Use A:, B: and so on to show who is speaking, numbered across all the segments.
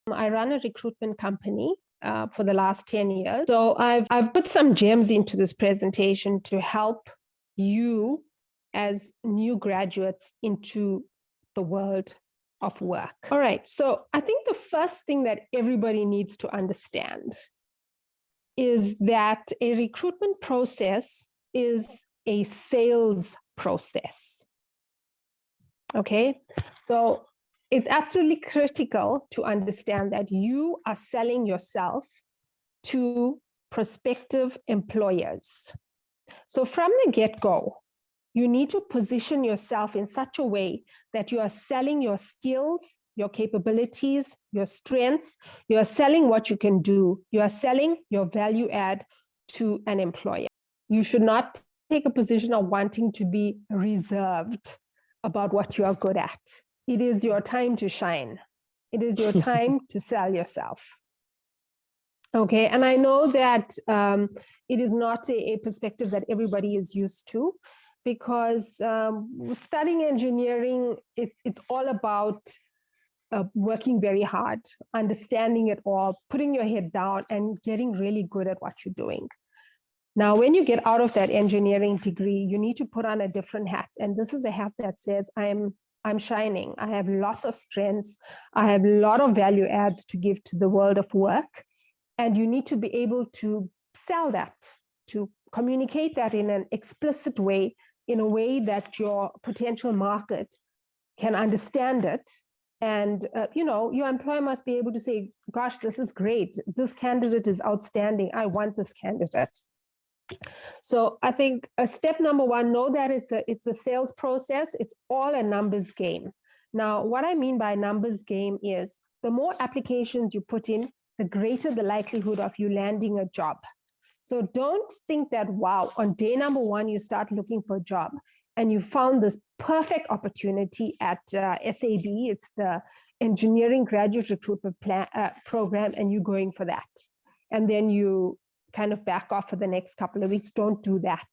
A: I run a recruitment company for the last 10 years. So I've put some gems into this presentation to help you as new graduates into the world of work. All right, so I think the first thing that everybody needs to understand is that a recruitment process is a sales process. Okay, so it's absolutely critical to understand that you are selling yourself to prospective employers. So from the get-go, you need to position yourself in such a way that you are selling your skills, your capabilities, your strengths. You are selling what you can do. You are selling your value add to an employer. You should not take a position of wanting to be reserved about what you are good at. It is your time to shine. It is your time to sell yourself. Okay, and I know that it is not a perspective that everybody is used to, because studying engineering, it's all about working very hard, understanding it all, putting your head down and getting really good at what you're doing. Now, when you get out of that engineering degree, you need to put on a different hat. And this is a hat that says, I'm shining. I have lots of strengths. I have a lot of value adds to give to the world of work. And you need to be able to sell that, to communicate that in an explicit way, in a way that your potential market can understand it. And, your employer must be able to say, gosh, this is great. This candidate is outstanding. I want this candidate. So I think step number one, know that it's a sales process. It's all a numbers game. Now, what I mean by numbers game is the more applications you put in, the greater the likelihood of you landing a job. So don't think that, wow, on day number one, you start looking for a job and you found this perfect opportunity at SAB. It's the Engineering Graduate Recruitment Program, and you're going for that. And then you kind of back off for the next couple of weeks. Don't do that.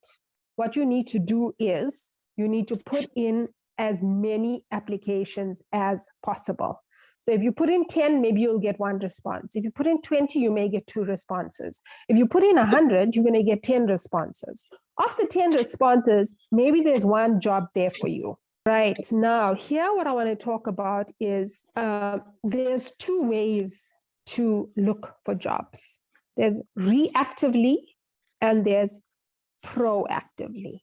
A: What you need to do is you need to put in as many applications as possible. So if you put in 10, maybe you'll get 1 response. If you put in 20, you may get 2 responses. If you put in 100, you're going to get 10 responses. Of the 10 responses, maybe there's 1 job there for you. Right now, here what I want to talk about is there's 2 ways to look for jobs. There's reactively and there's proactively.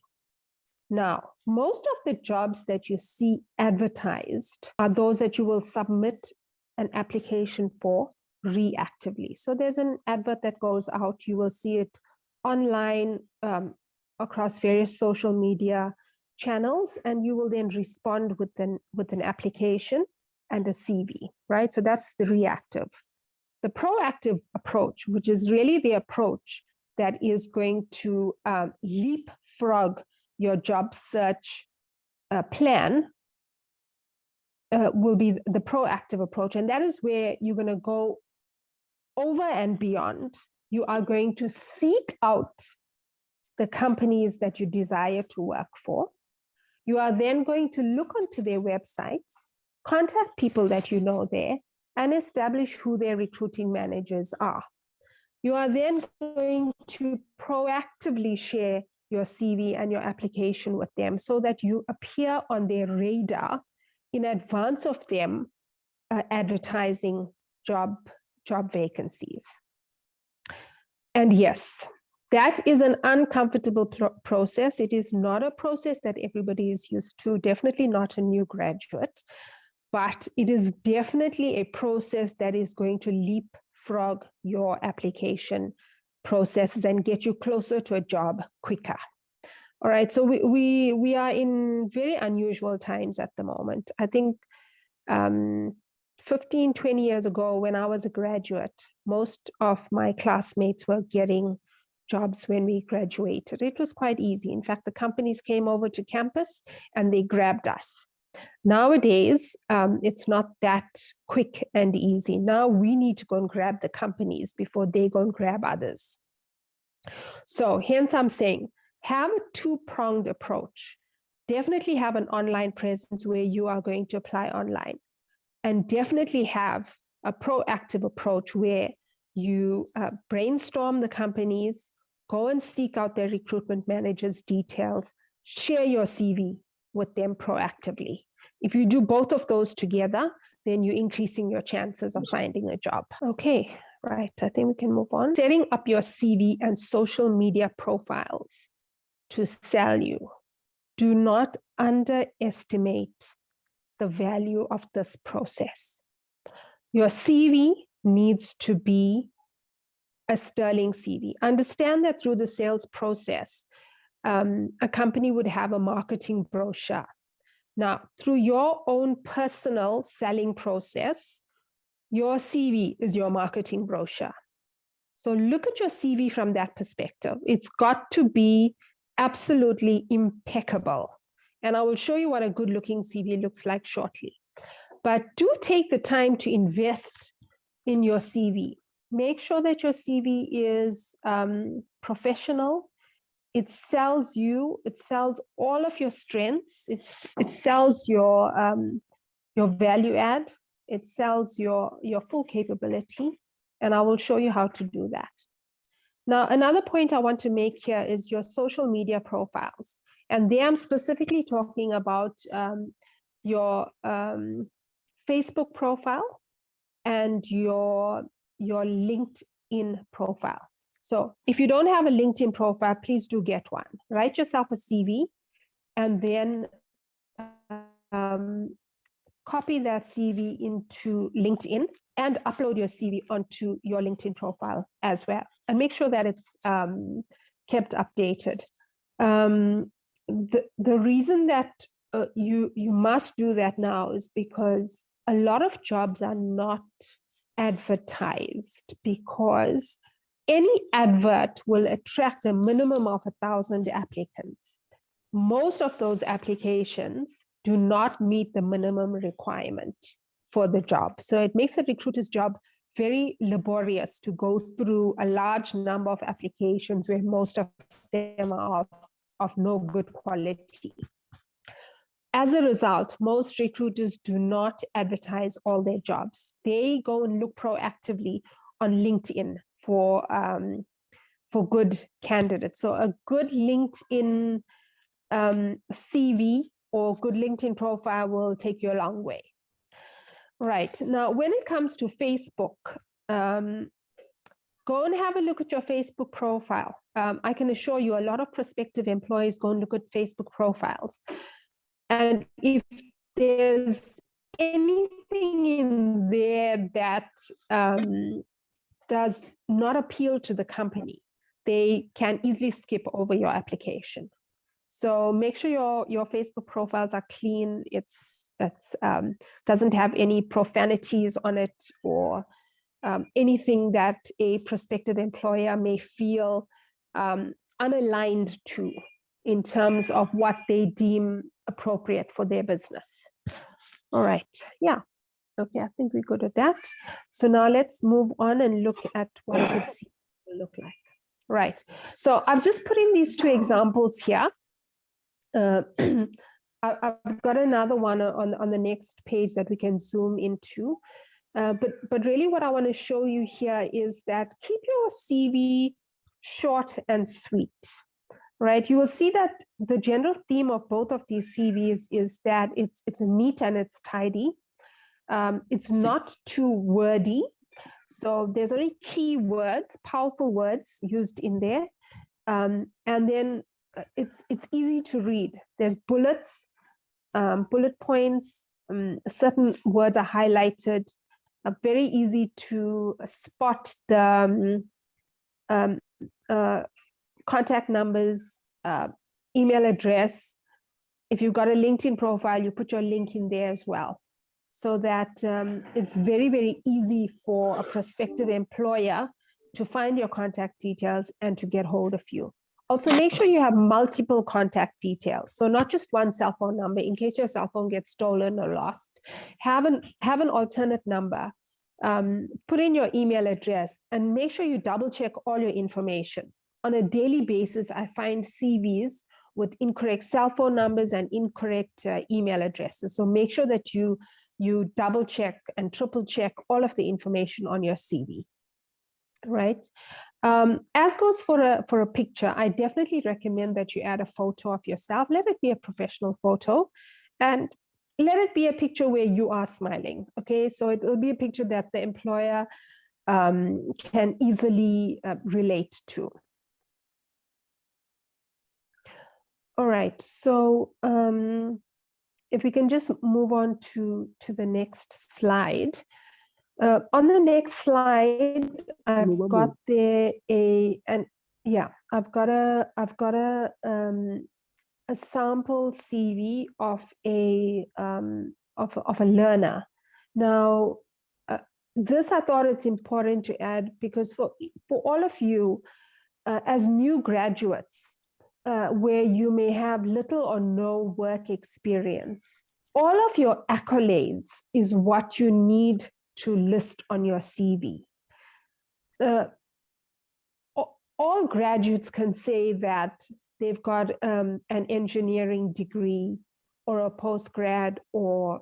A: Now, most of the jobs that you see advertised are those that you will submit an application for reactively. So there's an advert that goes out, you will see it online across various social media channels, and you will then respond with an application and a CV, right? So that's the reactive. The proactive approach, which is really the approach that is going to leapfrog your job search plan, will be the proactive approach. And that is where you're going to go over and beyond. You are going to seek out the companies that you desire to work for. You are then going to look onto their websites, contact people that you know there, and establish who their recruiting managers are. You are then going to proactively share your CV and your application with them so that you appear on their radar in advance of them advertising job vacancies. And yes, that is an uncomfortable process. It is not a process that everybody is used to, definitely not a new graduate, but it is definitely a process that is going to leapfrog your application processes and get you closer to a job quicker. All right, so we are in very unusual times at the moment. I think 15, 20 years ago, when I was a graduate, most of my classmates were getting jobs when we graduated. It was quite easy. In fact, the companies came over to campus and they grabbed us. Nowadays, it's not that quick and easy. Now we need to go and grab the companies before they go and grab others. So hence I'm saying, have a 2-pronged approach. Definitely have an online presence where you are going to apply online. And definitely have a proactive approach where you brainstorm the companies, go and seek out their recruitment managers' details, share your CV with them proactively. If you do both of those together, then you're increasing your chances of finding a job. Okay, right, I think we can move on. Setting up your CV and social media profiles to sell you. Do not underestimate the value of this process. Your CV needs to be a sterling CV. Understand that through the sales process, a company would have a marketing brochure. Now, through your own personal selling process, your CV is your marketing brochure. So look at your CV from that perspective. It's got to be absolutely impeccable. And I will show you what a good looking CV looks like shortly. But do take the time to invest in your CV. Make sure that your CV is professional. It sells you, it sells all of your strengths. It sells your value add. It sells your full capability. And I will show you how to do that. Now, another point I want to make here is your social media profiles. And there I'm specifically talking about your Facebook profile and your LinkedIn profile. So if you don't have a LinkedIn profile, please do get one. Write yourself a CV and then copy that CV into LinkedIn and upload your CV onto your LinkedIn profile as well. And make sure that it's kept updated. The reason that you must do that now is because a lot of jobs are not advertised, because any advert will attract a minimum of 1,000 applicants. Most of those applications do not meet the minimum requirement for the job. So it makes a recruiter's job very laborious to go through a large number of applications where most of them are of no good quality. As a result, most recruiters do not advertise all their jobs. They go and look proactively on LinkedIn for good candidates. So a good LinkedIn CV or good LinkedIn profile will take you a long way. Right, now when it comes to Facebook, go and have a look at your Facebook profile. I can assure you a lot of prospective employees go and look at Facebook profiles. And if there's anything in there that does not appeal to the company, they can easily skip over your application. So make sure your Facebook profiles are clean. It's doesn't have any profanities on it or anything that a prospective employer may feel unaligned to in terms of what they deem appropriate for their business. All right, yeah. Okay, I think we're good at that. So now let's move on and look at what a good CV will look like. Right, so I've just put in these two examples here. I've got another one on the next page that we can zoom into. But really what I want to show you here is that keep your CV short and sweet, right? You will see that the general theme of both of these CVs is that it's neat and it's tidy. It's not too wordy. So there's only key words, powerful words used in there. And then it's easy to read. There's bullets, bullet points, certain words are highlighted, very easy to spot the contact numbers, email address. If you've got a LinkedIn profile, you put your link in there as well, so that it's very, very easy for a prospective employer to find your contact details and to get hold of you. Also, make sure you have multiple contact details. So not just one cell phone number in case your cell phone gets stolen or lost. Have an alternate number. Put in your email address and make sure you double check all your information. On a daily basis, I find CVs with incorrect cell phone numbers and incorrect email addresses. So make sure that you you double check and triple check all of the information on your CV, right? As goes for a picture, I definitely recommend that you add a photo of yourself. Let it be a professional photo, and let it be a picture where you are smiling, okay? So it will be a picture that the employer can easily relate to. All right, so if we can just move on to the next slide. On the next slide, I've got there I've got a sample CV of a learner. Now, this I thought it's important to add because for all of you as new graduates, where you may have little or no work experience, all of your accolades is what you need to list on your CV. All graduates can say that they've got an engineering degree or a postgrad or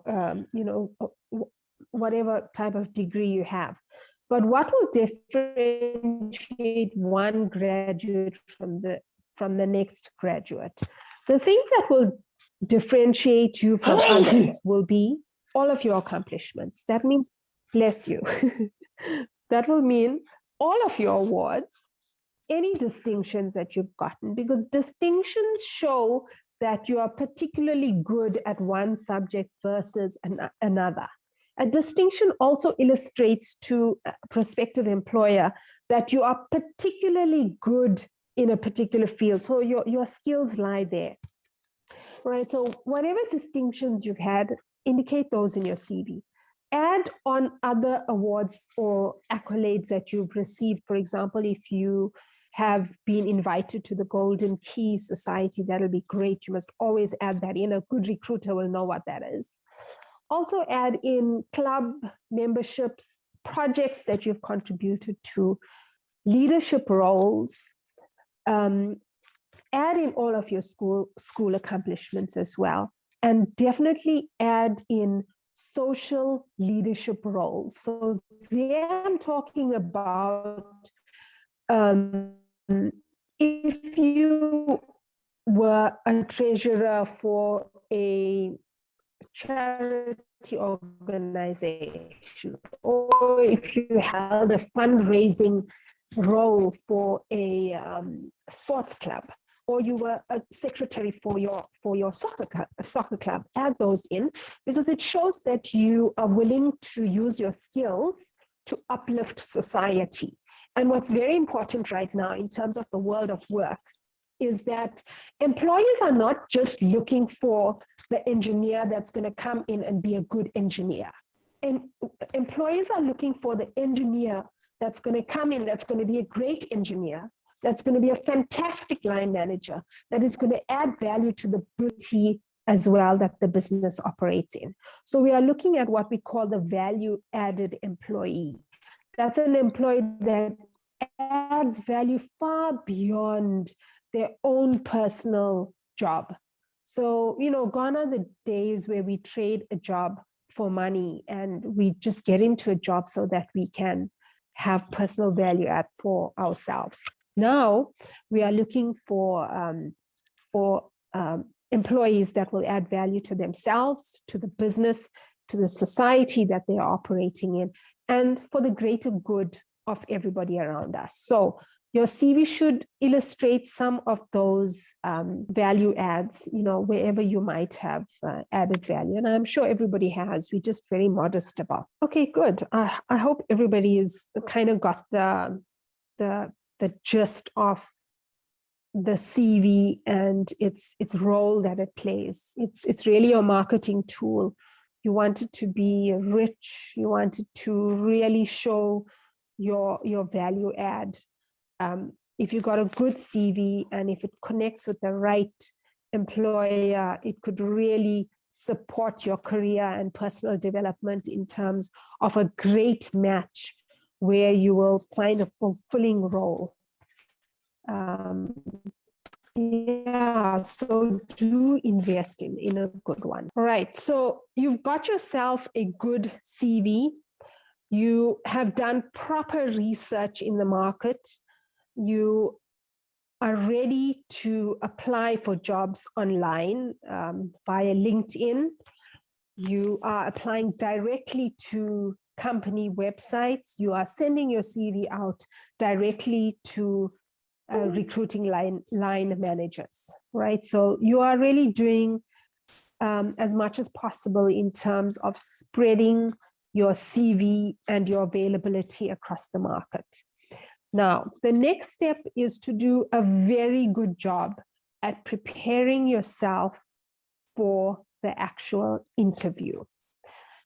A: whatever type of degree you have. But what will differentiate one graduate from the next graduate? The thing that will differentiate you from others will be all of your accomplishments. That means, bless you, that will mean all of your awards, any distinctions that you've gotten, because distinctions show that you are particularly good at one subject versus another. A distinction also illustrates to a prospective employer that you are particularly good in a particular field. So your skills lie there, right? So whatever distinctions you've had, indicate those in your CV. Add on other awards or accolades that you've received. For example, if you have been invited to the Golden Key Society, that'll be great. You must always add that in. A good recruiter will know what that is. Also add in club memberships, projects that you've contributed to, leadership roles. Add in all of your school accomplishments as well. And definitely add in social leadership roles. So there I'm talking about if you were a treasurer for a charity organization, or if you held a fundraising role for a sports club, or you were a secretary for your soccer club, add those in, because it shows that you are willing to use your skills to uplift society. And what's very important right now in terms of the world of work is that employers are not just looking for the engineer that's going to come in and be a good engineer. And employers are looking for the engineer that's going to come in, that's going to be a great engineer, that's going to be a fantastic line manager, that is going to add value to the beauty as well that the business operates in. So we are looking at what we call the value-added employee. That's an employee that adds value far beyond their own personal job. So, gone are the days where we trade a job for money and we just get into a job so that we can have personal value add for ourselves. Now we are looking for employees that will add value to themselves, to the business, to the society that they are operating in, and for the greater good of everybody around us. So your CV should illustrate some of those value adds, wherever you might have added value. And I'm sure everybody has. We're just very modest about. Okay, good. I hope everybody is kind of got the gist of the CV and its role that it plays. It's really a marketing tool. You want it to be rich. You want it to really show your value add. If you got a good CV and if it connects with the right employer, it could really support your career and personal development in terms of a great match where you will find a fulfilling role. Yeah, so do invest in a good one. All right, so you've got yourself a good CV. You have done proper research in the market. You are ready to apply for jobs online via LinkedIn. You are applying directly to company websites. You are sending your CV out directly to recruiting line managers, right? So you are really doing as much as possible in terms of spreading your CV and your availability across the market. Now, the next step is to do a very good job at preparing yourself for the actual interview.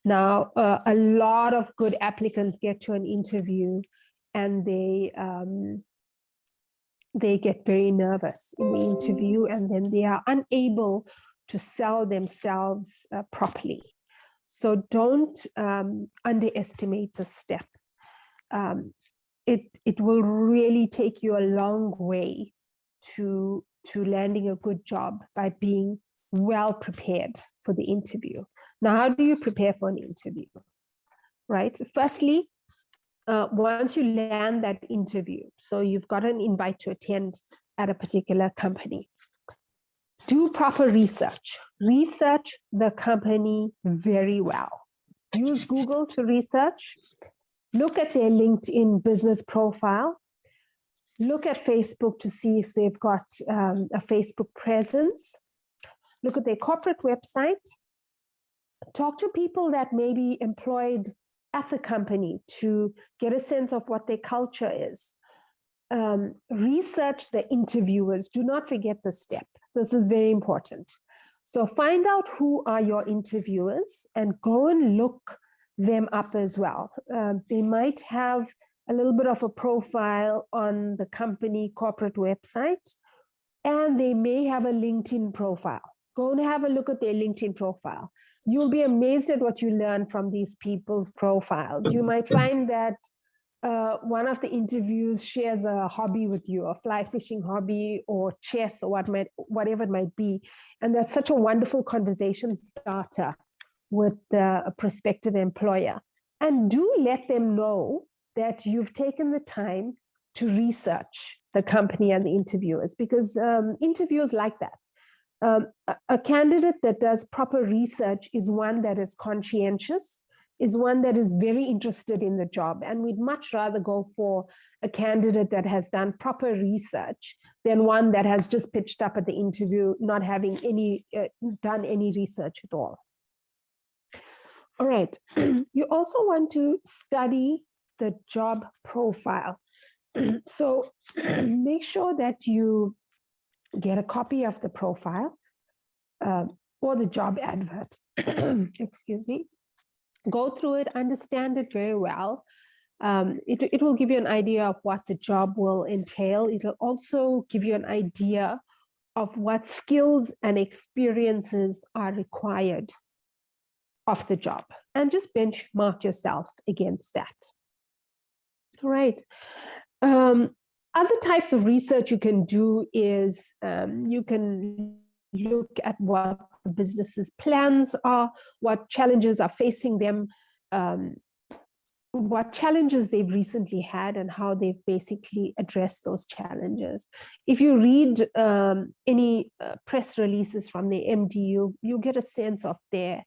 A: Now, a lot of good applicants get to an interview and they get very nervous in the interview, and then they are unable to sell themselves properly. So don't underestimate this step. It will really take you a long way to landing a good job by being well prepared for the interview. Now, how do you prepare for an interview? Right? Firstly, once you land that interview, so you've got an invite to attend at a particular company, do proper research. Research the company very well. Use Google to research. Look at their LinkedIn business profile. Look at Facebook to see if they've got a Facebook presence. Look at their corporate website. Talk to people that may be employed at the company to get a sense of what their culture is. Research the interviewers. Do not forget this step. This is very important. So find out who are your interviewers and go and look them up as well. They might have a little bit of a profile on the company corporate website, and they may have a LinkedIn profile. Go and have a look at their LinkedIn profile. You'll be amazed at what you learn from these people's profiles. You might find that one of the interviews shares a hobby with you, a fly fishing hobby or chess or whatever it might be. And that's such a wonderful conversation starter with a prospective employer. And do let them know that you've taken the time to research the company and the interviewers, because interviewers like that. A candidate that does proper research is one that is conscientious, is one that is very interested in the job. And we'd much rather go for a candidate that has done proper research than one that has just pitched up at the interview, not having done any research at all. All right. You also want to study the job profile. So make sure that you get a copy of the profile or the job advert. Excuse me. Go through it, understand it very well. It will give you an idea of what the job will entail. It will also give you an idea of what skills and experiences are required of the job, and just benchmark yourself against that. All right. Other types of research you can do is you can look at what the business's plans are, what challenges are facing them, what challenges they've recently had, and how they've basically addressed those challenges. If you read any press releases from the MD, you get a sense of their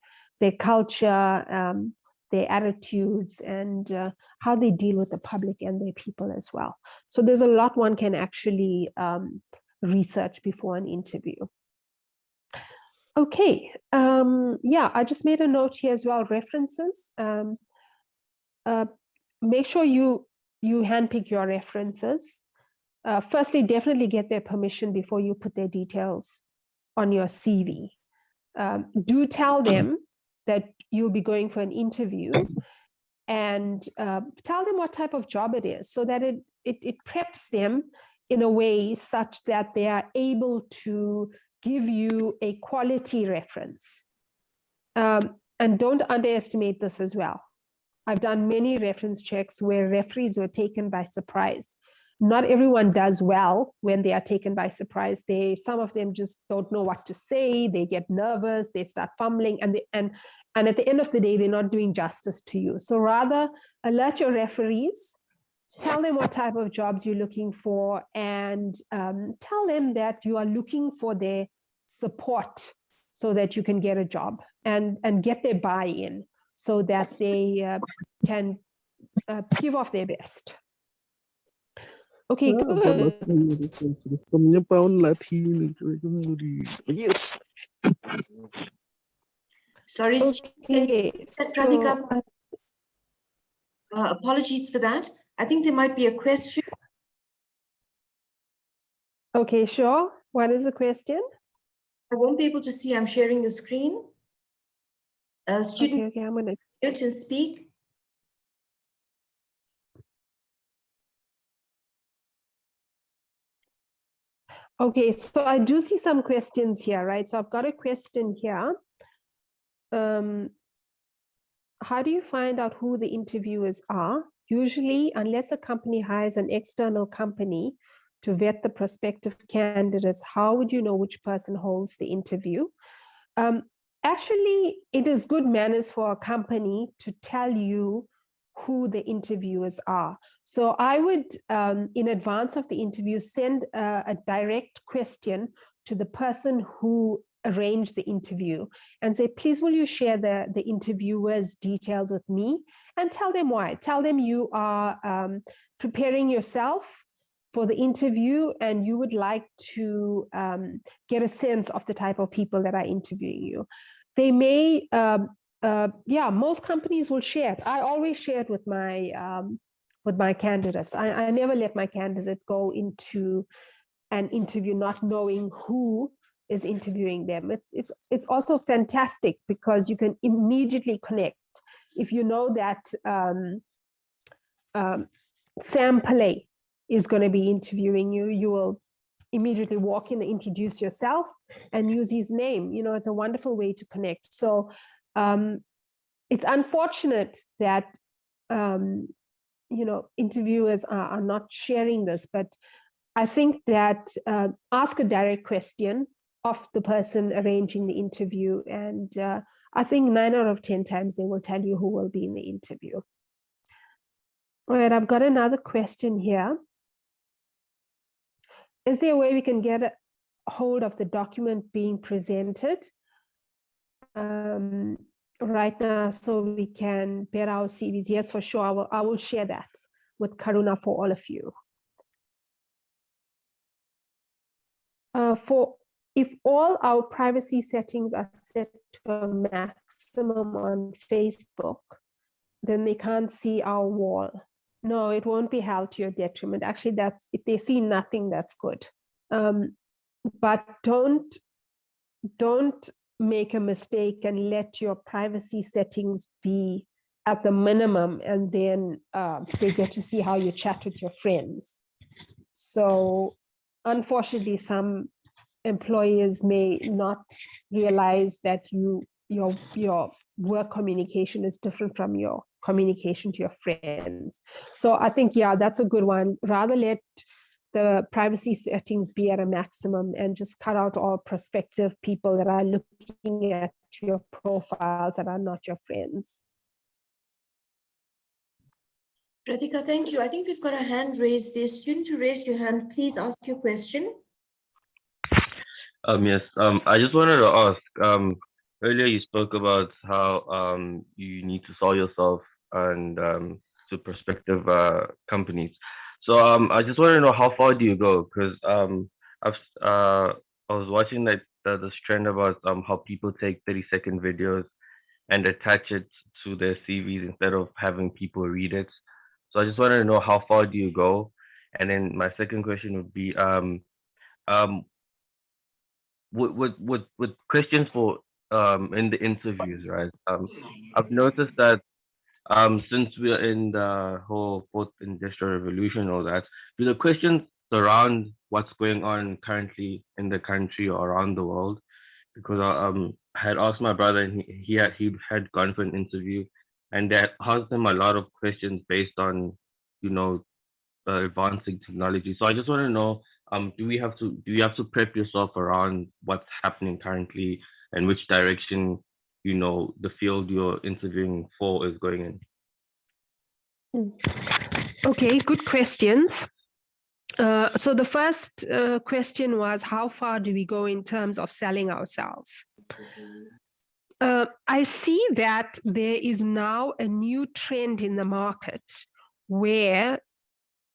A: culture, their attitudes, and how they deal with the public and their people as well. So there's a lot one can actually research before an interview. Okay, yeah, I just made a note here as well, references. Make sure you handpick your references. Firstly, definitely get their permission before you put their details on your CV. Do tell them that you'll be going for an interview, and tell them what type of job it is, so that it preps them in a way such that they are able to give you a quality reference. And don't underestimate this as well. I've done many reference checks where referees were taken by surprise not everyone does well when they are taken by surprise. Some of them just don't know what to say. They get nervous. They start fumbling, and at the end of the day, they're not doing justice to you. So rather alert your referees, tell them what type of jobs you're looking for, and tell them that you are looking for their support so that you can get a job, and get their buy-in so that they can give off their best. Okay, good.
B: Sorry,
A: okay,
B: Radhika. Apologies for that. I think there might be a question.
A: Okay, sure. What is the question?
B: I won't be able to see. I'm sharing your screen. Student,
A: okay, I'm gonna
B: mute and speak.
A: Okay, so I do see some questions here, right? So I've got a question here. How do you find out who the interviewers are? Usually, unless a company hires an external company to vet the prospective candidates, how would you know which person holds the interview? Actually, it is good manners for a company to tell you who the interviewers are. So I would, in advance of the interview, send a direct question to the person who arranged the interview and say, please, will you share the interviewer's details with me, and tell them why. Tell them you are preparing yourself for the interview and you would like to get a sense of the type of people that are interviewing you. They may, most companies will share it. I always share it with my candidates. I never let my candidate go into an interview not knowing who is interviewing them. It's also fantastic because you can immediately connect. If you know that Sam Pillay is going to be interviewing you, you will immediately walk in and introduce yourself and use his name. You know, it's a wonderful way to connect. So it's unfortunate that, interviewers are not sharing this, but I think that ask a direct question of the person arranging the interview. And I think 9 out of 10 times they will tell you who will be in the interview. All right, I've got another question here. Is there a way we can get a hold of the document being presented right now so we can bet our CVs? Yes, for sure. I will share that with Karuna for all of you. If all our privacy settings are set to a maximum on Facebook, then they can't see our wall. No, it won't be held to your detriment. Actually, if they see nothing, that's good. But don't make a mistake and let your privacy settings be at the minimum, and then they get to see how you chat with your friends. So unfortunately, some employers may not realize that your work communication is different from your communication to your friends. So I think, yeah, that's a good one. Rather let the privacy settings be at a maximum and just cut out all prospective people that are looking at your profiles that are not your friends.
B: Radhika, thank you. I think we've got a hand raised there. Student who raised your hand, please ask your question.
C: Yes, I just wanted to ask, earlier you spoke about how you need to sell yourself and to prospective companies. So I just want to know, how far do you go? Because I was watching that this trend about how people take 30-second videos and attach it to their CVs instead of having people read it. So I just wanted to know, how far do you go? And then my second question would be with questions for in the interviews, right? I've noticed that since we're in the whole fourth industrial revolution, all that, do the questions surround what's going on currently in the country or around the world? Because I had asked my brother, and he had gone for an interview, and they asked him a lot of questions based on, you know, advancing technology. So I just want to know, do you have to prep yourself around what's happening currently and which direction, you know, the field you're interviewing for is going in?
A: Okay, good questions. So the first question was, how far do we go in terms of selling ourselves? I see that there is now a new trend in the market where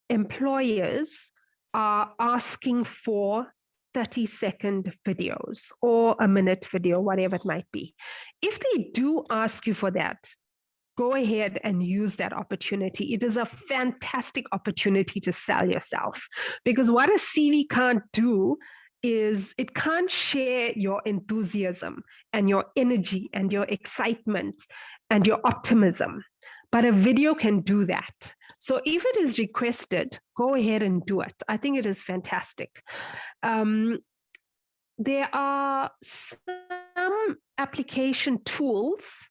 A: employers are asking for 30-second videos or a minute video, whatever it might be. If they do ask you for that, go ahead and use that opportunity. It is a fantastic opportunity to sell yourself, because what a CV can't do is it can't share your enthusiasm and your energy and your excitement and your optimism, but a video can do that. So if it is requested, go ahead and do it. I think it is fantastic. There are some application tools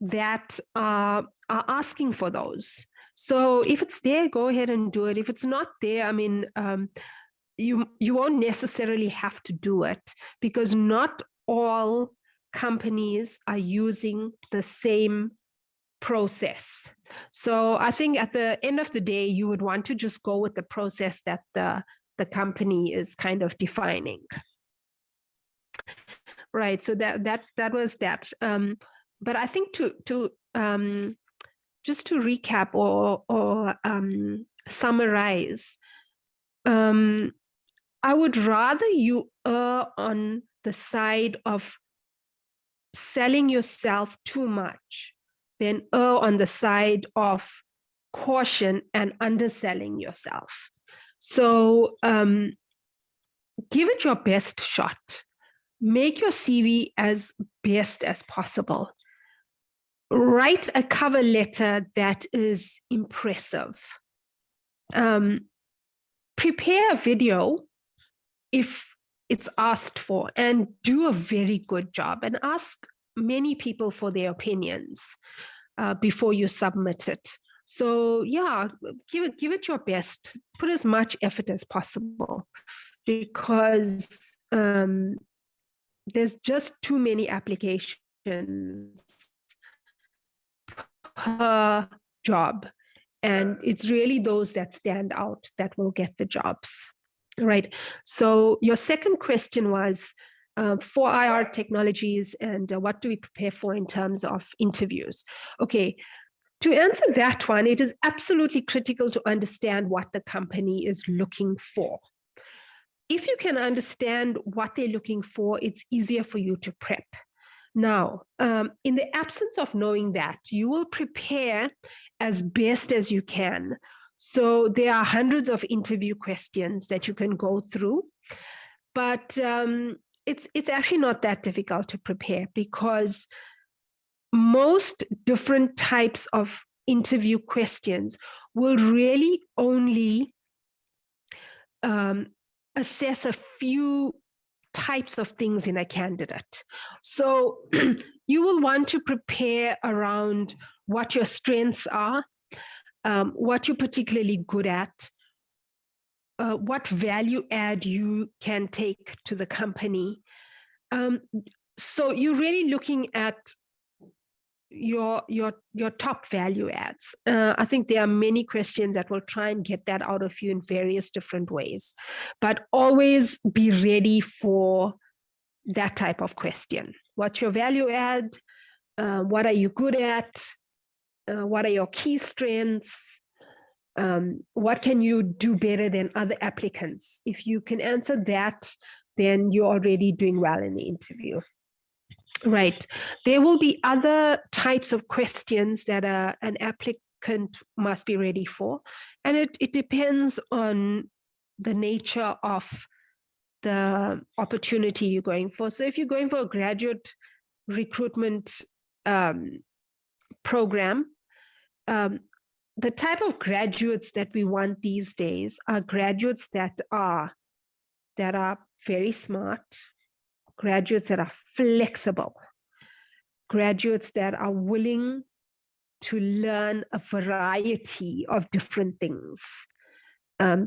A: that are asking for those. So if it's there, go ahead and do it. If it's not there, I mean, you won't necessarily have to do it, because not all companies are using the same process. So I think at the end of the day, you would want to just go with the process that the company is kind of defining. Right. So that was that. But I think to just to recap or summarize, I would rather you err on the side of selling yourself too much than err on the side of caution and underselling yourself. So give it your best shot. Make your CV as best as possible. Write a cover letter that is impressive. Prepare a video if it's asked for, and do a very good job, and ask many people for their opinions before you submit it. So yeah, give it your best. Put as much effort as possible, because there's just too many applications per job, and it's really those that stand out that will get the jobs. Right. So your second question was for IR technologies and what do we prepare for in terms of interviews? Okay. To answer that one, it is absolutely critical to understand what the company is looking for. If you can understand what they're looking for, it's easier for you to prep. Now, in the absence of knowing that, you will prepare as best as you can. So there are hundreds of interview questions that you can go through, but it's actually not that difficult to prepare, because most different types of interview questions will really only assess a few types of things in a candidate. So you will want to prepare around what your strengths are, what you're particularly good at, what value add you can take to the company. So you're really looking at your top value adds. I think there are many questions that will try and get that out of you in various different ways, but always be ready for that type of question. What's your value add? What are you good at? What are your key strengths? What can you do better than other applicants? If you can answer that, then you're already doing well in the interview. Right. There will be other types of questions that an applicant must be ready for. And it depends on the nature of the opportunity you're going for. So if you're going for a graduate recruitment program, the type of graduates that we want these days are graduates that are very smart, graduates that are flexible, graduates that are willing to learn a variety of different things.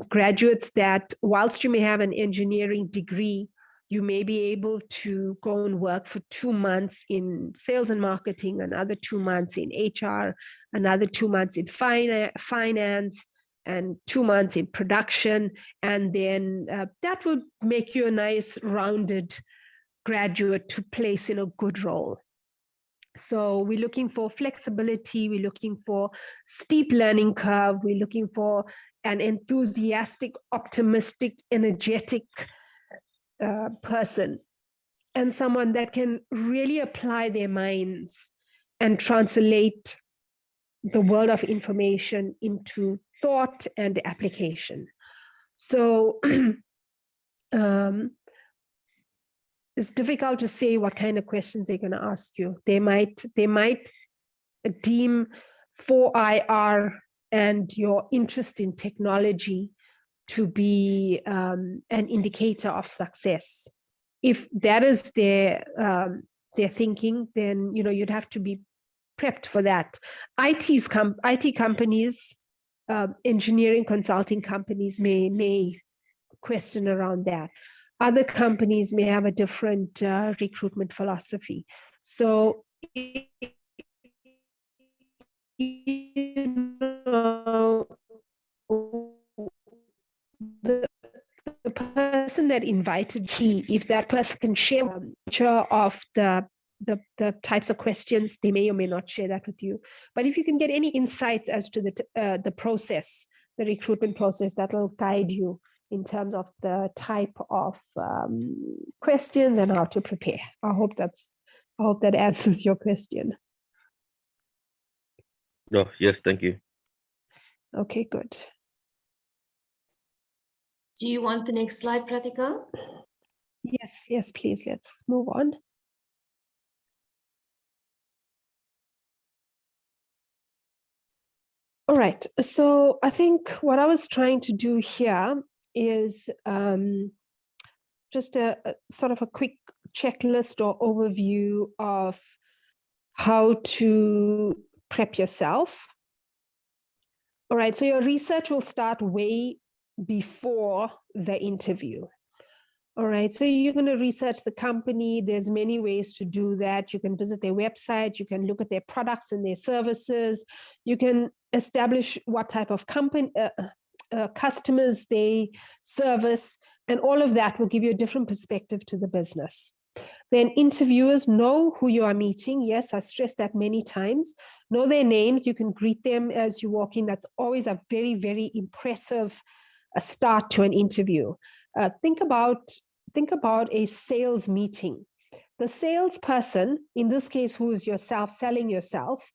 A: graduates that whilst you may have an engineering degree, you may be able to go and work for 2 months in sales and marketing, another 2 months in HR, another 2 months in finance, and 2 months in production. And then that will make you a nice rounded graduate to place in a good role. So we're looking for flexibility, we're looking for steep learning curve, we're looking for an enthusiastic, optimistic, energetic person, and someone that can really apply their minds and translate the world of information into thought and application. So it's difficult to say what kind of questions they're going to ask you. They might deem 4IR and your interest in technology to be an indicator of success. If that is their thinking, then you'd have to be prepped for that. IT companies, engineering consulting companies may question around that. Other companies may have a different recruitment philosophy. So, the person that invited you, if that person can share a picture of the types of questions, they may or may not share that with you. But if you can get any insights as to the process, the recruitment process, that will guide you in terms of the type of questions and how to prepare. I hope that answers your question.
C: No, yes, thank you.
A: Okay, good.
B: Do you want the next slide, Pratika?
A: Yes, please. Let's move on. All right. So I think what I was trying to do here is just a sort of a quick checklist or overview of how to prep yourself. All right. So your research will start way before the interview. All right. So you're going to research the company. There's many ways to do that. You can visit their website. You can look at their products and their services. You can establish what type of company customers they service, and all of that will give you a different perspective to the business. Then interviewers know who you are meeting. Yes, I stressed that many times. Know their names. You can greet them as you walk in. That's always a very, very impressive start to an interview. Think about a sales meeting. The salesperson, in this case, who is yourself, selling yourself,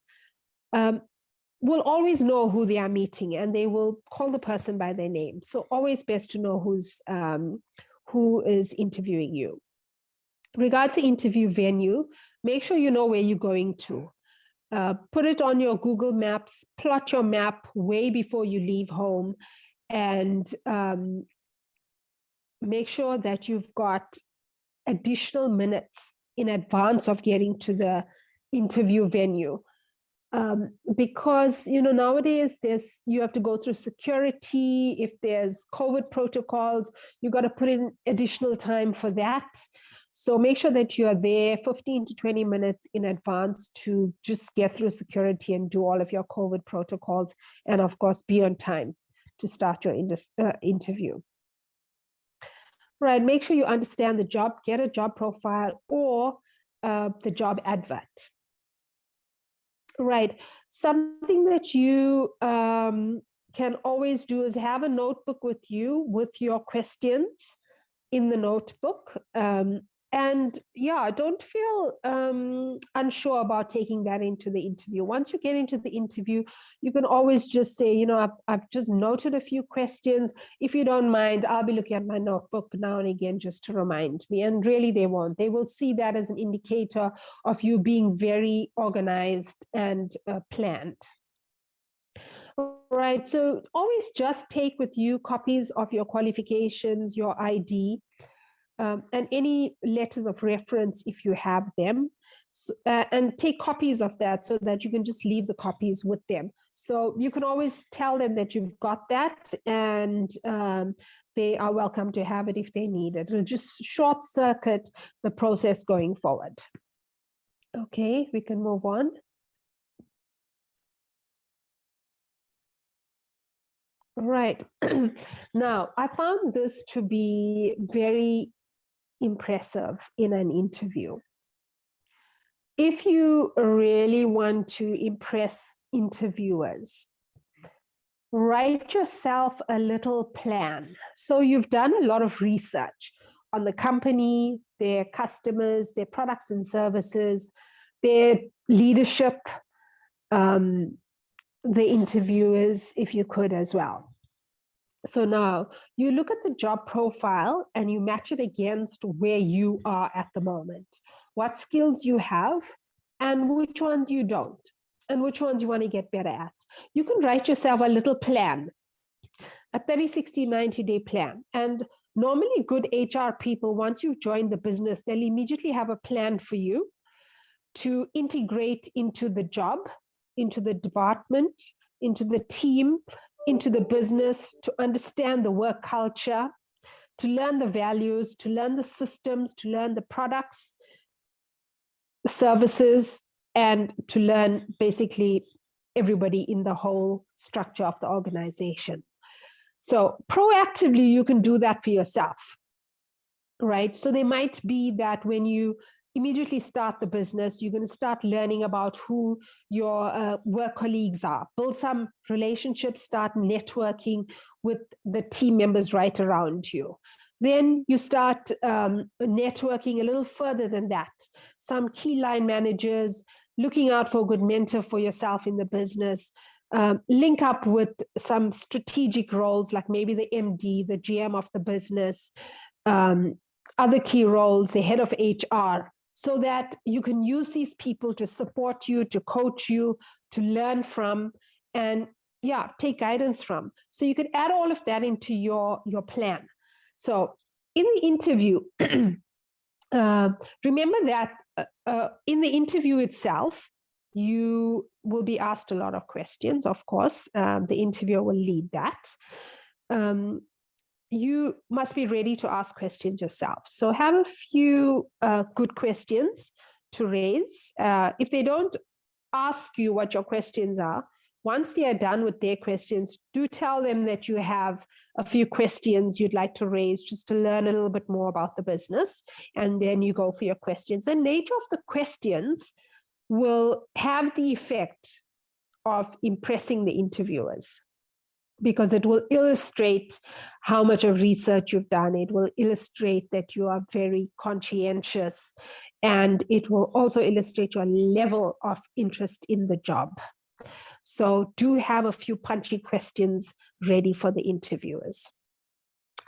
A: will always know who they are meeting, and they will call the person by their name. So always best to know who is interviewing you. Regards to interview venue, make sure you know where you're going to. Put it on your Google Maps, plot your map way before you leave home, and make sure that you've got additional minutes in advance of getting to the interview venue. Because nowadays you have to go through security. If there's COVID protocols, you got to put in additional time for that. So make sure that you are there 15 to 20 minutes in advance to just get through security and do all of your COVID protocols, and of course be on time to start your interview. Right, make sure you understand the job, get a job profile or the job advert. Right, something that you can always do is have a notebook with you with your questions in the notebook. And yeah, don't feel unsure about taking that into the interview. Once you get into the interview, you can always just say, I've just noted a few questions. If you don't mind, I'll be looking at my notebook now and again just to remind me. And really they won't. They will see that as an indicator of you being very organized and planned. Right, so always just take with you copies of your qualifications, your ID, and any letters of reference if you have them, and take copies of that so that you can just leave the copies with them. So you can always tell them that you've got that, and they are welcome to have it if they need it. It'll just short circuit the process going forward. Okay, we can move on. Right. Now, I found this to be very impressive in an interview. If you really want to impress interviewers, write yourself a little plan. So you've done a lot of research on the company, their customers, their products and services, their leadership, the interviewers, if you could as well. So now you look at the job profile and you match it against where you are at the moment, what skills you have and which ones you don't, and which ones you want to get better at. You can write yourself a little plan, a 30, 60, 90-day plan. And normally good HR people, once you've joined the business, they'll immediately have a plan for you to integrate into the job, into the department, into the team, into the business, to understand the work culture, to learn the values, to learn the systems, to learn the products, the services, and to learn basically everybody in the whole structure of the organization. So proactively, you can do that for yourself, right? So there might be that when you immediately start the business, you're going to start learning about who your work colleagues are, build some relationships, start networking with the team members right around you. Then you start networking a little further than that. Some key line managers, looking out for a good mentor for yourself in the business, link up with some strategic roles, like maybe the MD, the GM of the business, other key roles, the head of HR, so that you can use these people to support you, to coach you, to learn from, and yeah, take guidance from. So you could add all of that into your plan. So in the interview, remember that in the interview itself, you will be asked a lot of questions, of course. The interviewer will lead that. You must be ready to ask questions yourself. So have a few good questions to raise. If they don't ask you what your questions are, once they are done with their questions, do tell them that you have a few questions you'd like to raise just to learn a little bit more about the business. And then you go for your questions. The nature of the questions will have the effect of impressing the interviewers, because it will illustrate how much of research you've done. It will illustrate that you are very conscientious, and it will also illustrate your level of interest in the job. So do have a few punchy questions ready for the interviewers.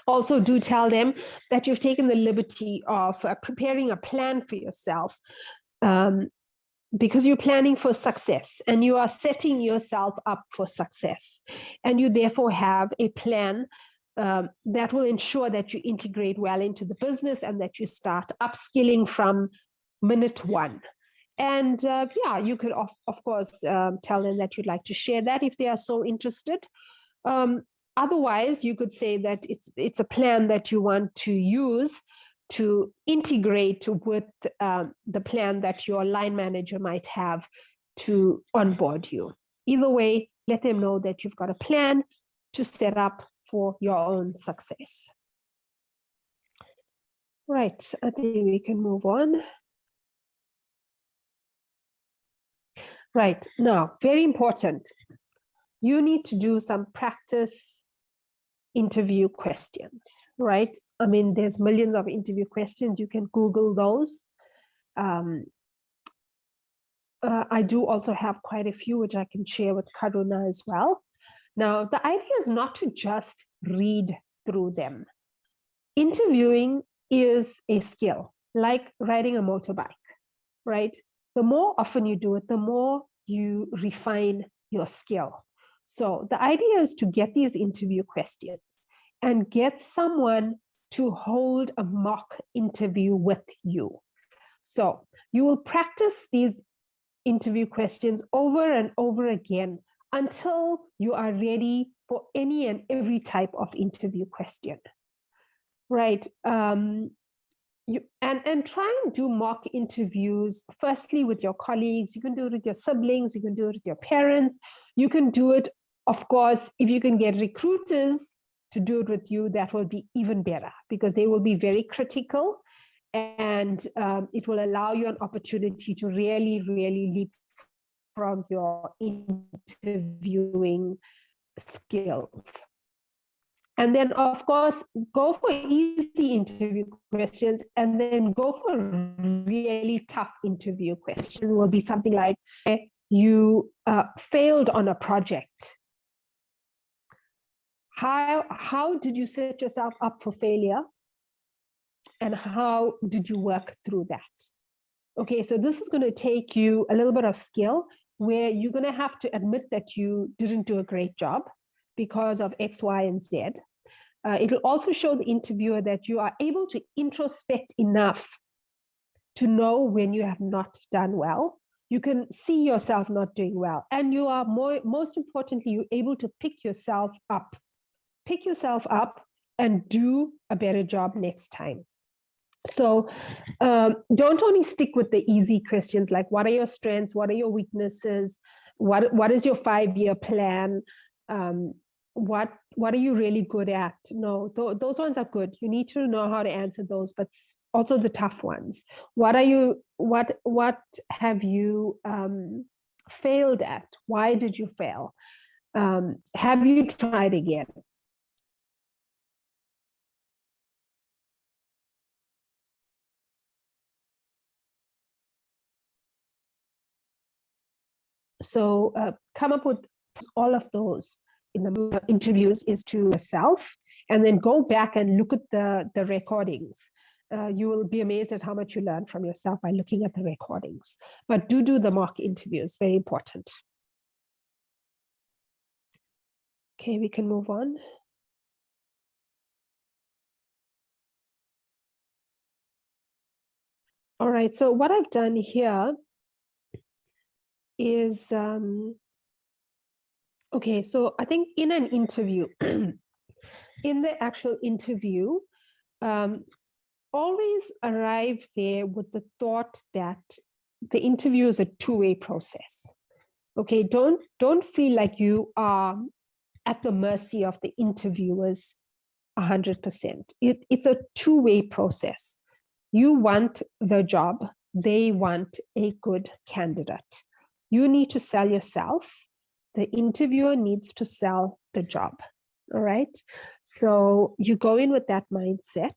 A: Also, do tell them that you've taken the liberty of preparing a plan for yourself, because you're planning for success and you are setting yourself up for success. And you therefore have a plan that will ensure that you integrate well into the business and that you start upskilling from minute one. And yeah, you could, of course, tell them that you'd like to share that if they are so interested. Otherwise, you could say that it's a plan that you want to use to integrate with the plan that your line manager might have to onboard you. Either way, let them know that you've got a plan to set up for your own success. Right, I think we can move on. Right, now, very important. You need to do some practice interview questions, right? I mean, there's millions of interview questions. You can Google those. I do also have quite a few, which I can share with Karuna as well. Now, the idea is not to just read through them. Interviewing is a skill, like riding a motorbike, right? The more often you do it, the more you refine your skill. So the idea is to get these interview questions and get someone to hold a mock interview with you. So you will practice these interview questions over and over again until you are ready for any and every type of interview question, right? And try and do mock interviews, firstly with your colleagues. You can do it with your siblings, you can do it with your parents, you can do it, of course, if you can get recruiters to do it with you, that will be even better, because they will be very critical, and it will allow you an opportunity to really, really leapfrog your interviewing skills. And then, of course, go for easy interview questions, and then go for really tough interview questions. Will be something like, you failed on a project. How did you set yourself up for failure? And how did you work through that? Okay, so this is going to take you a little bit of skill, where you're going to have to admit that you didn't do a great job because of X, Y, and Z. It'll also show the interviewer that you are able to introspect enough to know when you have not done well. You can see yourself not doing well. And you are most importantly, you're able to pick yourself up and do a better job next time. So don't only stick with the easy questions like, what are your strengths? What are your weaknesses? What is your 5-year plan? What are you really good at? No, those ones are good. You need to know how to answer those, but also the tough ones. What have you failed at? Why did you fail? Have you tried again? So come up with all of those in the interviews is to yourself, and then go back and look at the recordings. You will be amazed at how much you learn from yourself by looking at the recordings. But do the mock interviews, very important. Okay, we can move on. All right, so what I've done here is, okay, so I think in an interview, in the actual interview, always arrive there with the thought that the interview is a two-way process. Okay, don't feel like you are at the mercy of the interviewers 100%. It's a two-way process. You want the job, they want a good candidate. You need to sell yourself. The interviewer needs to sell the job. All right. So you go in with that mindset.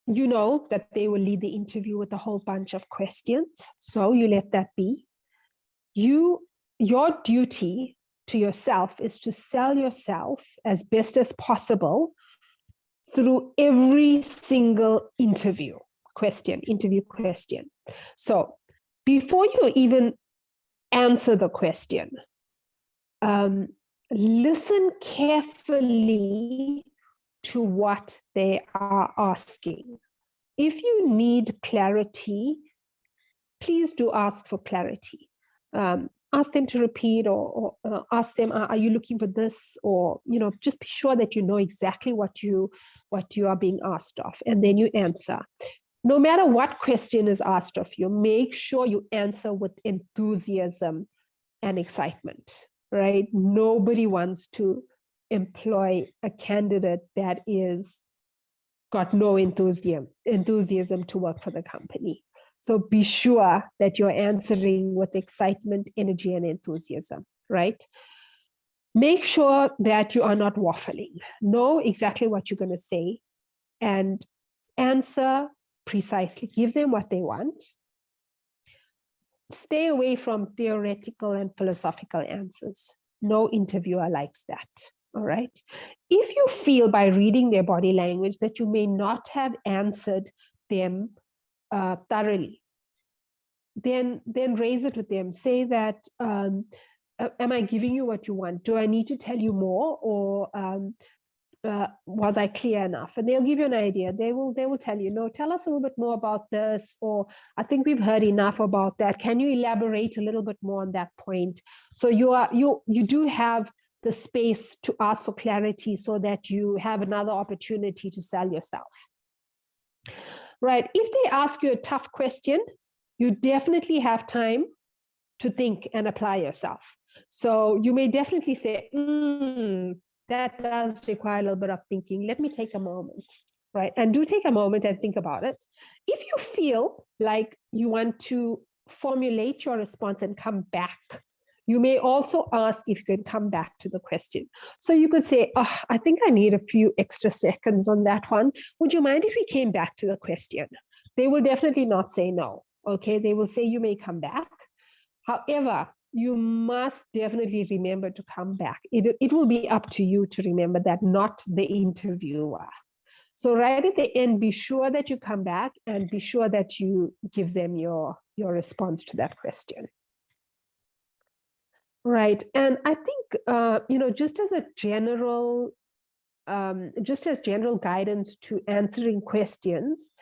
A: You know that they will lead the interview with a whole bunch of questions. So you let that be. Your duty to yourself is to sell yourself as best as possible through every single interview question. So before you even answer the question, listen carefully to what they are asking. If you need clarity, please do ask for clarity. Ask them to repeat, or ask them, are you looking for this? Or, just be sure that you know exactly what you are being asked of, and then you answer. No matter what question is asked of you, make sure you answer with enthusiasm and excitement, right? Nobody wants to employ a candidate that is got no enthusiasm to work for the company. So be sure that you're answering with excitement, energy, and enthusiasm, right? Make sure that you are not waffling. Know exactly what you're going to say and answer precisely. Give them what they want. Stay away from theoretical and philosophical answers. No interviewer likes that. All right. If you feel by reading their body language that you may not have answered them thoroughly, then raise it with them. Say that, am I giving you what you want? Do I need to tell you more? Or was I clear enough? And they'll give you an idea. They will tell you, no, tell us a little bit more about this, or I think we've heard enough about that. Can you elaborate a little bit more on that point? So you do have the space to ask for clarity so that you have another opportunity to sell yourself. Right. If they ask you a tough question, you definitely have time to think and apply yourself. So you may definitely say, that does require a little bit of thinking. Let me take a moment, right? And do take a moment and think about it. If you feel like you want to formulate your response and come back, you may also ask if you can come back to the question. So you could say, oh, I think I need a few extra seconds on that one. Would you mind if we came back to the question? They will definitely not say no, okay? They will say you may come back. However, you must definitely remember to come back. It will be up to you to remember that, not the interviewer. So right at the end, be sure that you come back and be sure that you give them your response to that question. Right. And I think, just as general guidance to answering questions,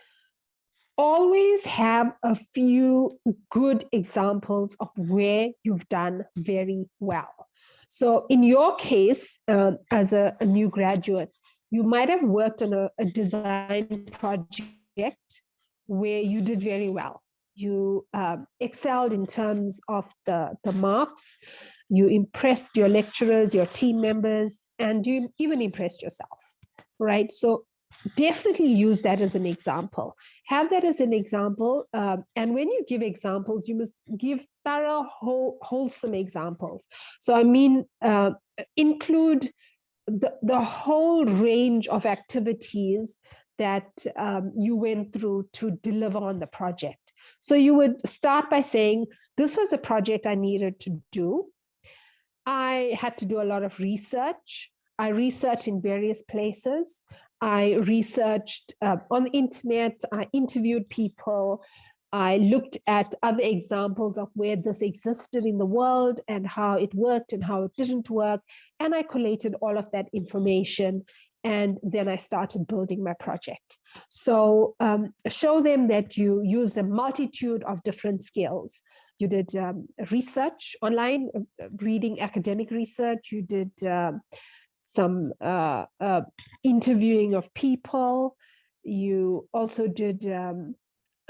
A: always have a few good examples of where you've done very well. So in your case, as a new graduate, you might have worked on a design project where you did very well. You excelled in terms of the marks. You impressed your lecturers, your team members, and you even impressed yourself, right? So definitely use that as an example. Have that as an example. And when you give examples, you must give thorough, wholesome examples. So I mean, include the whole range of activities that you went through to deliver on the project. So you would start by saying, this was a project I needed to do. I had to do a lot of research. I researched in various places. I researched on the internet. I interviewed people. I looked at other examples of where this existed in the world and how it worked and how it didn't work. And I collated all of that information. And then I started building my project. So show them that you used a multitude of different skills. You did research online, reading academic research. You did some interviewing of people. You also did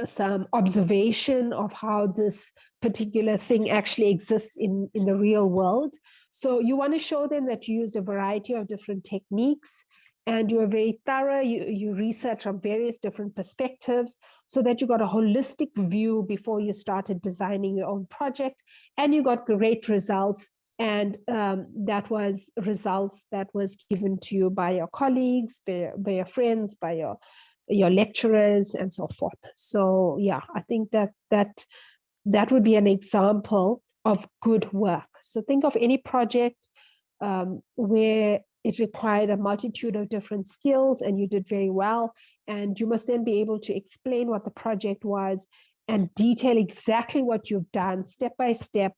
A: some observation of how this particular thing actually exists in the real world. So you want to show them that you used a variety of different techniques and you are very thorough. You research from various different perspectives so that you got a holistic view before you started designing your own project, and you got great results. And that was results that was given to you by your colleagues, by your friends, by your lecturers, and so forth. So yeah, I think that would be an example of good work. So think of any project where it required a multitude of different skills and you did very well. And you must then be able to explain what the project was and detail exactly what you've done step by step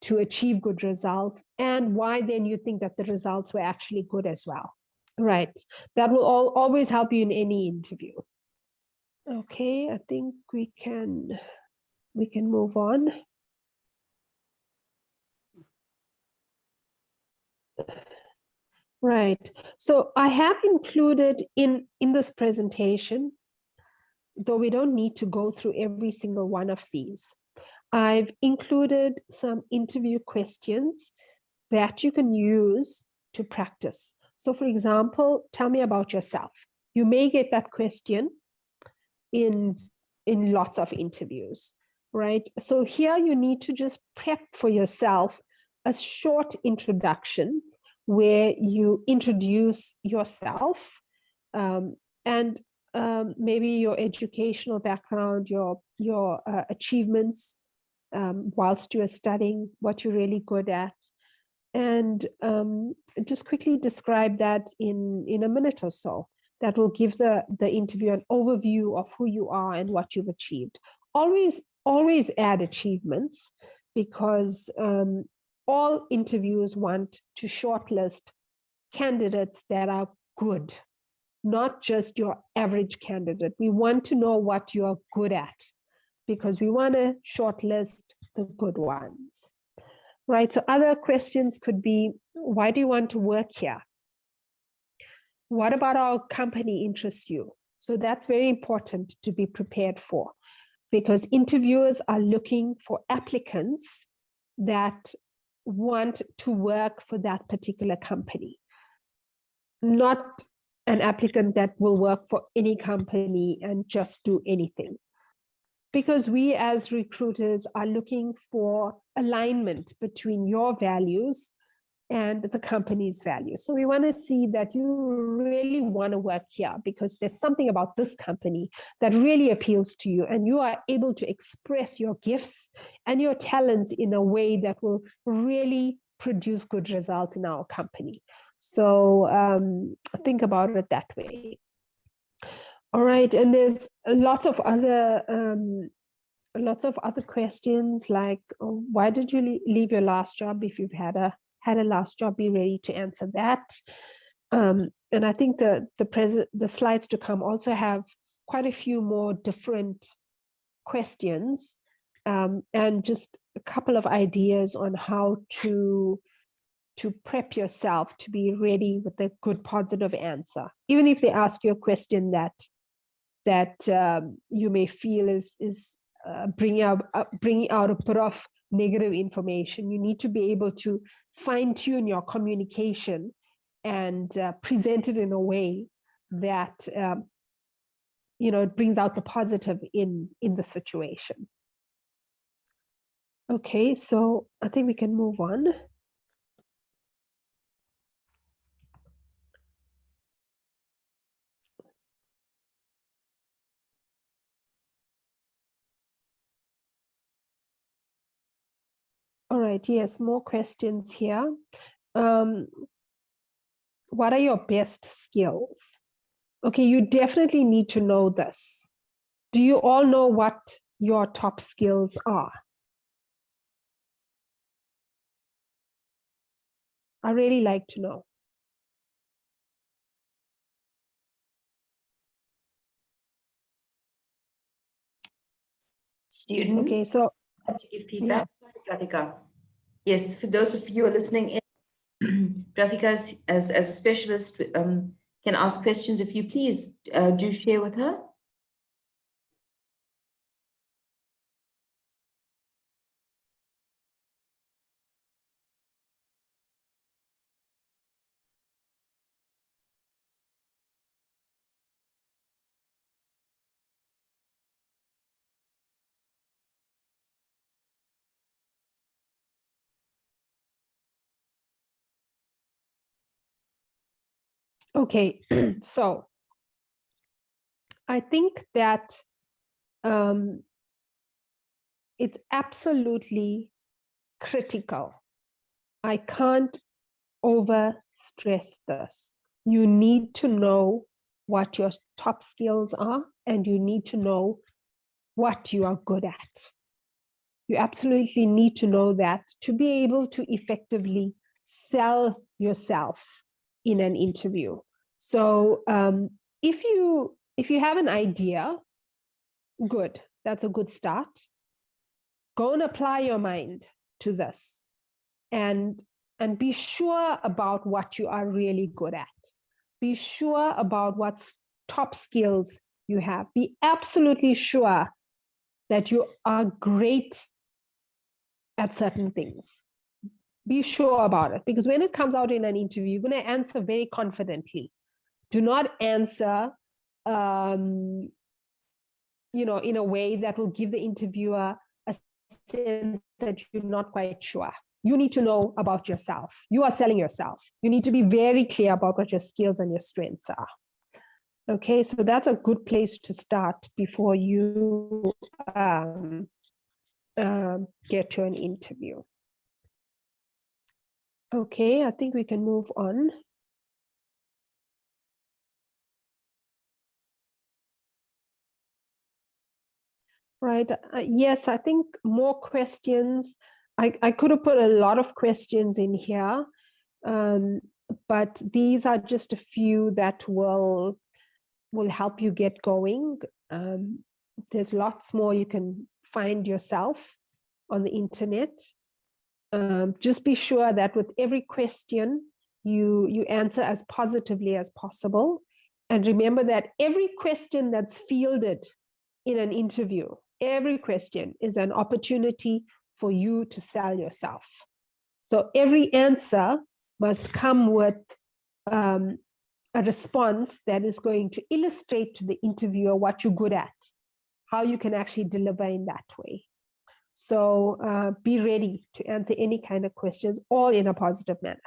A: to achieve good results, and why then you think that the results were actually good as well. Right. That will always help you in any interview. Okay, I think we can move on. Right. So I have included in this presentation, though we don't need to go through every single one of these, I've included some interview questions that you can use to practice. So for example, tell me about yourself. You may get that question in lots of interviews, right? So here you need to just prep for yourself a short introduction where you introduce yourself and maybe your educational background, your achievements whilst you are studying, what you're really good at, and just quickly describe that in a minute or so. That will give the interviewer an overview of who you are and what you've achieved. Always add achievements, because all interviewers want to shortlist candidates that are good, not just your average candidate. We want to know what you are good at, because we want to shortlist the good ones, right? So other questions could be, why do you want to work here? What about our company interests you? So that's very important to be prepared for, because interviewers are looking for applicants that want to work for that particular company, not an applicant that will work for any company and just do anything. Because we as recruiters are looking for alignment between your values and the company's values. So we want to see that you really want to work here, because there's something about this company that really appeals to you, and you are able to express your gifts and your talents in a way that will really produce good results in our company. So think about it that way. All right, and there's lots of other questions like, oh, why did you leave your last job? If you've had a last job, be ready to answer that. And I think the slides to come also have quite a few more different questions, and just a couple of ideas on how to prep yourself to be ready with a good positive answer. Even if they ask you a question that you may feel is bringing out a bit of negative information, you need to be able to fine-tune your communication and present it in a way that it brings out the positive in the situation. Okay, so I think we can move on. All right, yes, more questions here. What are your best skills? Okay, you definitely need to know this. Do you all know what your top skills are? I really like to know.
B: Student.
A: Okay, so
B: To give feedback. Sorry, Pratika. Yes, for those of you who are listening in, Pratika, as a specialist, can ask questions. If you please do share with her.
A: okay, so I think that it's absolutely critical. I can't over stress this. You need to know what your top skills are, and you need to know what you are good at. You absolutely need to know that to be able to effectively sell yourself in an interview. So if you have an idea, good, that's a good start. Go and apply your mind to this, and be sure about what you are really good at. Be sure about what top skills you have. Be absolutely sure that you are great at certain things. Be sure about it, because when it comes out in an interview, you're going to answer very confidently. Do not answer in a way that will give the interviewer a sense that you're not quite sure. You need to know about yourself. You are selling yourself. You need to be very clear about what your skills and your strengths are. Okay, so that's a good place to start before you get to an interview. Okay, I think we can move on. Right, yes, I think more questions. I could have put a lot of questions in here. but these are just a few that will help you get going. There's lots more you can find yourself on the internet. Just be sure that with every question, you answer as positively as possible. And remember that every question that's fielded in an interview, every question is an opportunity for you to sell yourself. So every answer must come with a response that is going to illustrate to the interviewer what you're good at, how you can actually deliver in that way. So be ready to answer any kind of questions, all in a positive manner.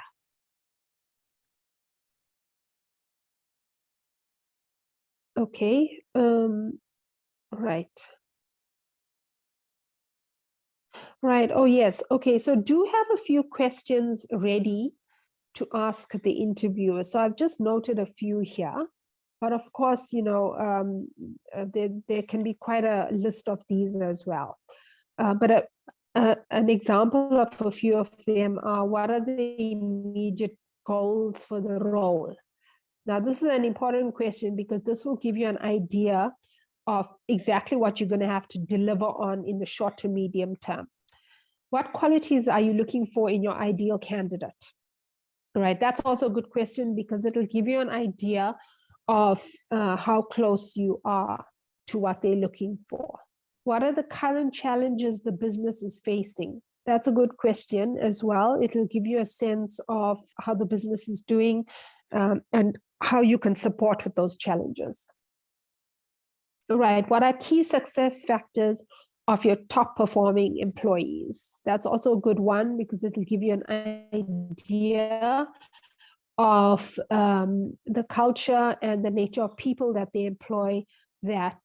A: Okay, right. Right, oh yes, okay, so do have a few questions ready to ask the interviewer. So I've just noted a few here, but of course, you know, there can be quite a list of these as well. But an example of a few of them are, what are the immediate goals for the role? Now, this is an important question because this will give you an idea of exactly what you're going to have to deliver on in the short to medium term. What qualities are you looking for in your ideal candidate? Right, that's also a good question because it'll give you an idea of how close you are to what they're looking for. What are the current challenges the business is facing? That's a good question as well. It'll give you a sense of how the business is doing and how you can support with those challenges. Right, what are key success factors of your top performing employees? That's also a good one because it'll give you an idea of the culture and the nature of people that they employ that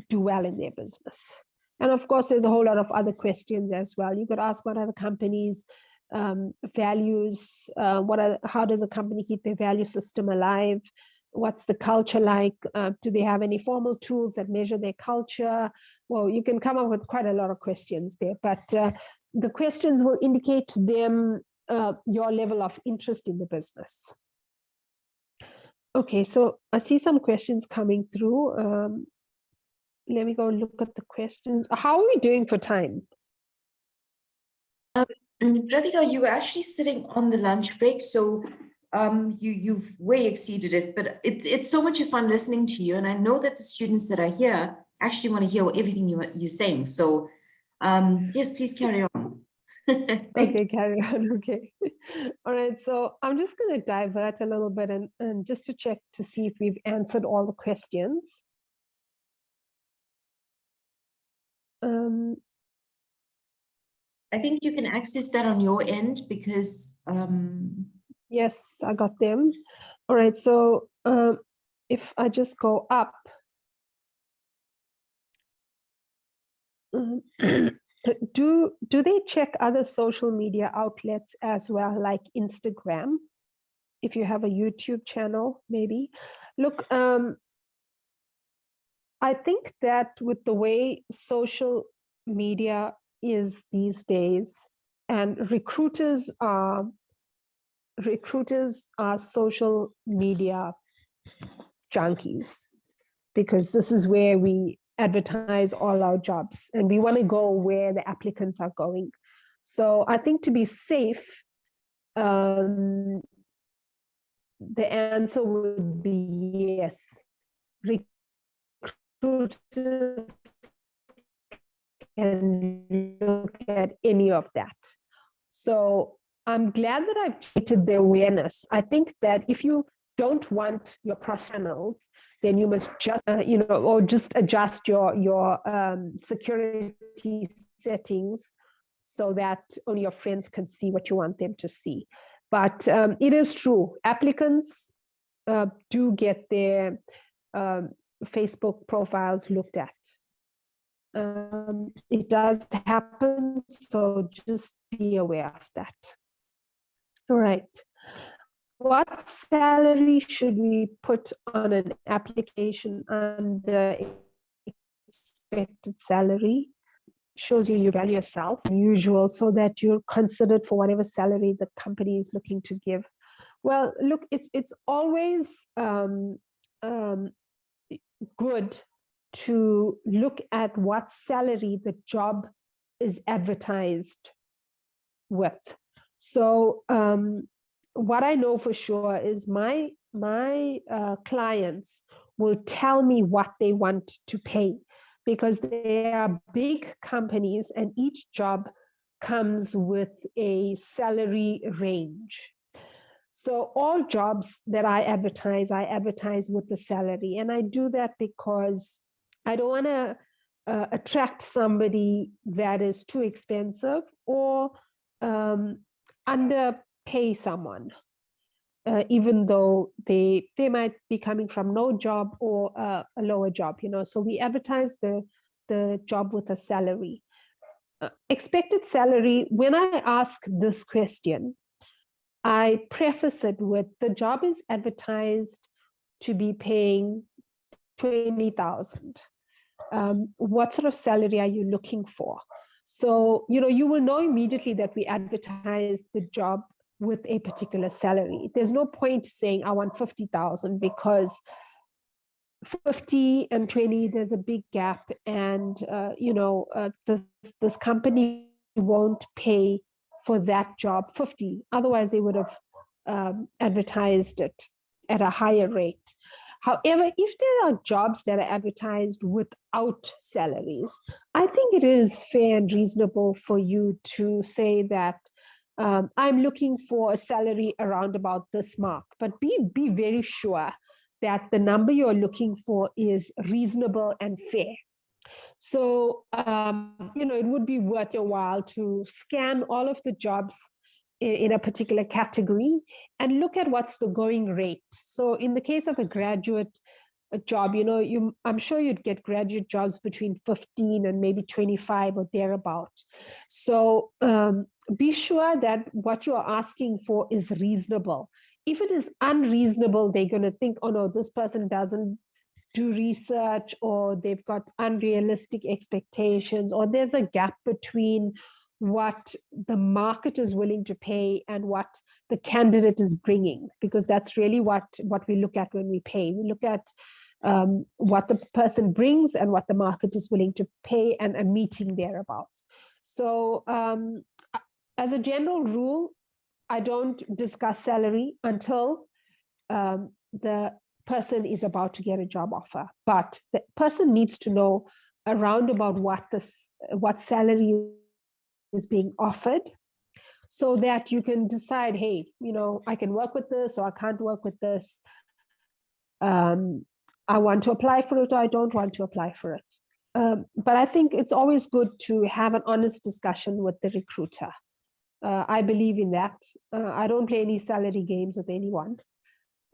A: do well in their business. And of course, there's a whole lot of other questions as well. You could ask, what are the company's values? How does the company keep their value system alive? What's the culture like? Do they have any formal tools that measure their culture? Well, you can come up with quite a lot of questions there, but the questions will indicate to them your level of interest in the business. Okay, so I see some questions coming through. Let me go look at the questions. How are we doing for time?
B: Radhika, you were actually sitting on the lunch break, so you've way exceeded it, but it's so much fun listening to you, and I know that the students that are here actually want to hear everything you're saying. So yes, please carry on.
A: Okay, carry on. Okay. All right. So I'm just going to divert a little bit and just to check to see if we've answered all the questions.
B: I think you can access that on your end because
A: yes, I got them. All right. So if I just go up, do they check other social media outlets as well, like Instagram? If you have a YouTube channel, maybe. Look, I think that with the way social media is these days, and recruiters are social media junkies, because this is where we advertise all our jobs and we want to go where the applicants are going. So I think to be safe, the answer would be yes. Recruiters can look at any of that. So I'm glad that I've created the awareness. I think that if you don't want your channels, then you must just, or just adjust your security settings so that only your friends can see what you want them to see. But it is true, applicants do get their Facebook profiles looked at. It does happen, so just be aware of that. All right. What salary should we put on an application under expected salary? Shows you value yourself, usual, so that you're considered for whatever salary the company is looking to give. Well, look, it's always good to look at what salary the job is advertised with. So what I know for sure is my clients will tell me what they want to pay, because they are big companies and each job comes with a salary range. So all jobs that I advertise with the salary. And I do that because I don't want to attract somebody that is too expensive or underpay someone, even though they might be coming from no job or a lower job, you know. So we advertise the job with a salary. Expected salary, when I ask this question, I preface it with the job is advertised to be paying 20,000. What sort of salary are you looking for? So, you know, you will know immediately that we advertise the job with a particular salary. There's no point saying I want 50,000, because 50 and 20, there's a big gap. And, this company won't pay for that job 50. Otherwise, they would have advertised it at a higher rate. However, if there are jobs that are advertised without salaries, I think it is fair and reasonable for you to say that I'm looking for a salary around about this mark, but be very sure that the number you're looking for is reasonable and fair. So, it would be worth your while to scan all of the jobs in a particular category and look at what's the going rate. So in the case of a graduate job, I'm sure you'd get graduate jobs between 15 and maybe 25 or thereabout. So be sure that what you're asking for is reasonable. If it is unreasonable, they're going to think, oh no, this person doesn't do research, or they've got unrealistic expectations, or there's a gap between what the market is willing to pay and what the candidate is bringing, because that's really what we look at when we pay. We look at what the person brings and what the market is willing to pay, and a meeting thereabouts. So as a general rule, I don't discuss salary until the person is about to get a job offer, but the person needs to know around about what salary is being offered, so that you can decide, hey, I can work with this or I can't work with this. I want to apply for it or I don't want to apply for it. But I think it's always good to have an honest discussion with the recruiter. I believe in that. I don't play any salary games with anyone.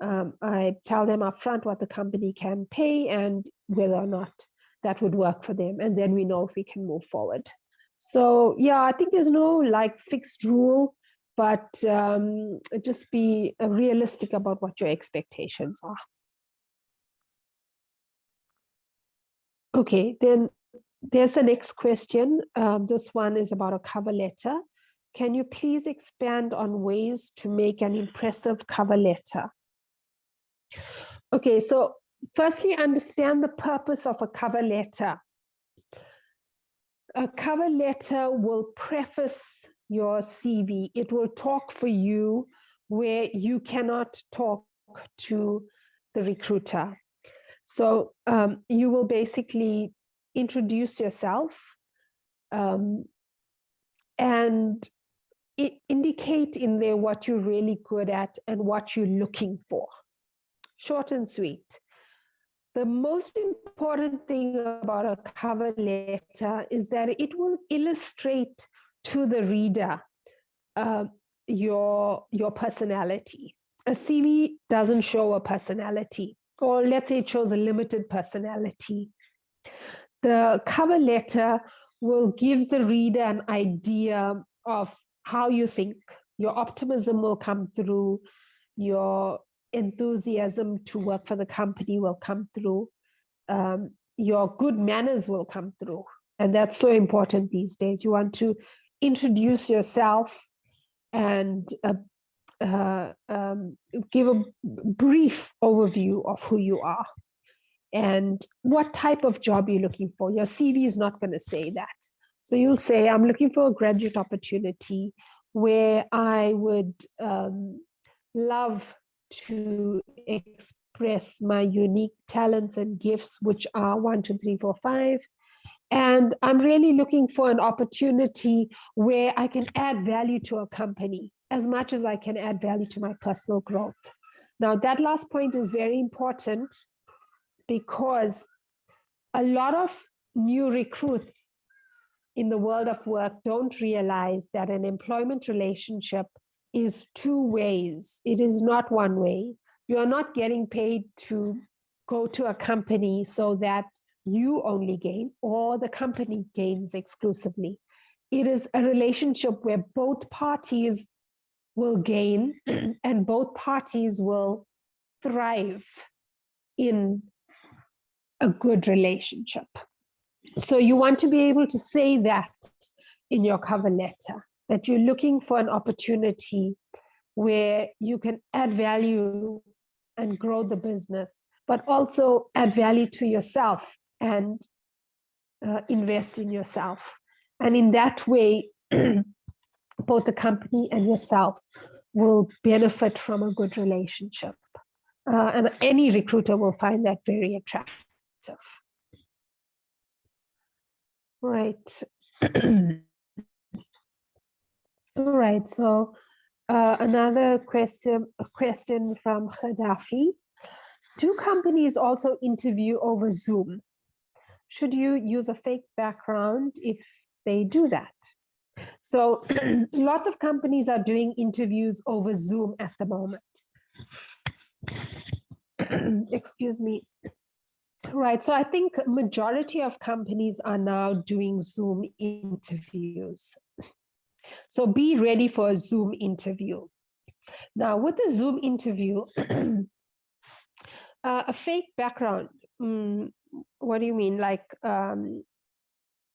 A: I tell them upfront what the company can pay and whether or not that would work for them. And then we know if we can move forward. So, yeah, I think there's no fixed rule, but just be realistic about what your expectations are. Okay, then there's the next question. This one is about a cover letter. Can you please expand on ways to make an impressive cover letter? Okay, so firstly, understand the purpose of a cover letter. A cover letter will preface your CV. It will talk for you where you cannot talk to the recruiter. So you will basically introduce yourself and indicate in there what you're really good at and what you're looking for. Short and sweet. The most important thing about a cover letter is that it will illustrate to the reader your personality. A CV doesn't show a personality, or let's say it shows a limited personality. The cover letter will give the reader an idea of how you think. Your optimism will come through, your enthusiasm to work for the company will come through, your good manners will come through. And that's so important these days. You want to introduce yourself and give a brief overview of who you are and what type of job you're looking for. Your CV is not going to say that. So you'll say, I'm looking for a graduate opportunity where I would love to express my unique talents and gifts, which are 1, 2, 3, 4, 5. And I'm really looking for an opportunity where I can add value to a company as much as I can add value to my personal growth. Now, that last point is very important because a lot of new recruits in the world of work don't realize that an employment relationship is 2 ways. It is not 1 way. You are not getting paid to go to a company so that you only gain or the company gains exclusively. It is a relationship where both parties will gain and both parties will thrive in a good relationship. So you want to be able to say that in your cover letter, that you're looking for an opportunity where you can add value and grow the business, but also add value to yourself and invest in yourself. And in that way, both the company and yourself will benefit from a good relationship. And any recruiter will find that very attractive. Right. All right. So another question from Gaddafi. Do companies also interview over Zoom? Should you use a fake background if they do that? So lots of companies are doing interviews over Zoom at the moment. Excuse me. Right, so I think majority of companies are now doing Zoom interviews. So be ready for a Zoom interview. Now, with the Zoom interview, a fake background, what do you mean? Like,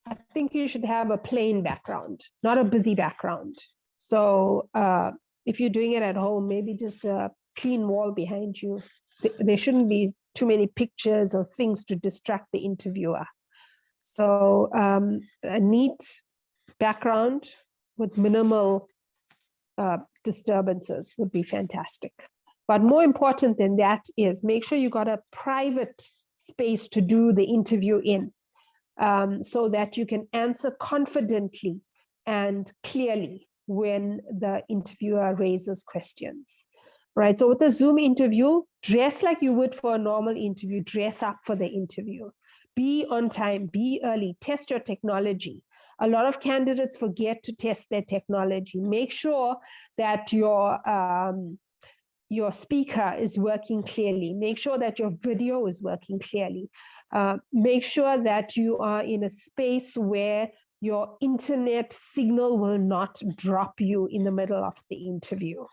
A: I think you should have a plain background, not a busy background. So if you're doing it at home, maybe just a clean wall behind you. There shouldn't be too many pictures or things to distract the interviewer. So a neat background with minimal disturbances would be fantastic. But more important than that is make sure you got a private space to do the interview in, so that you can answer confidently and clearly when the interviewer raises questions. Right, so with the Zoom interview, dress like you would for a normal interview, dress up for the interview. Be on time, be early, test your technology. A lot of candidates forget to test their technology. Make sure that your speaker is working clearly. Make sure that your video is working clearly. Make sure that you are in a space where your internet signal will not drop you in the middle of the interview.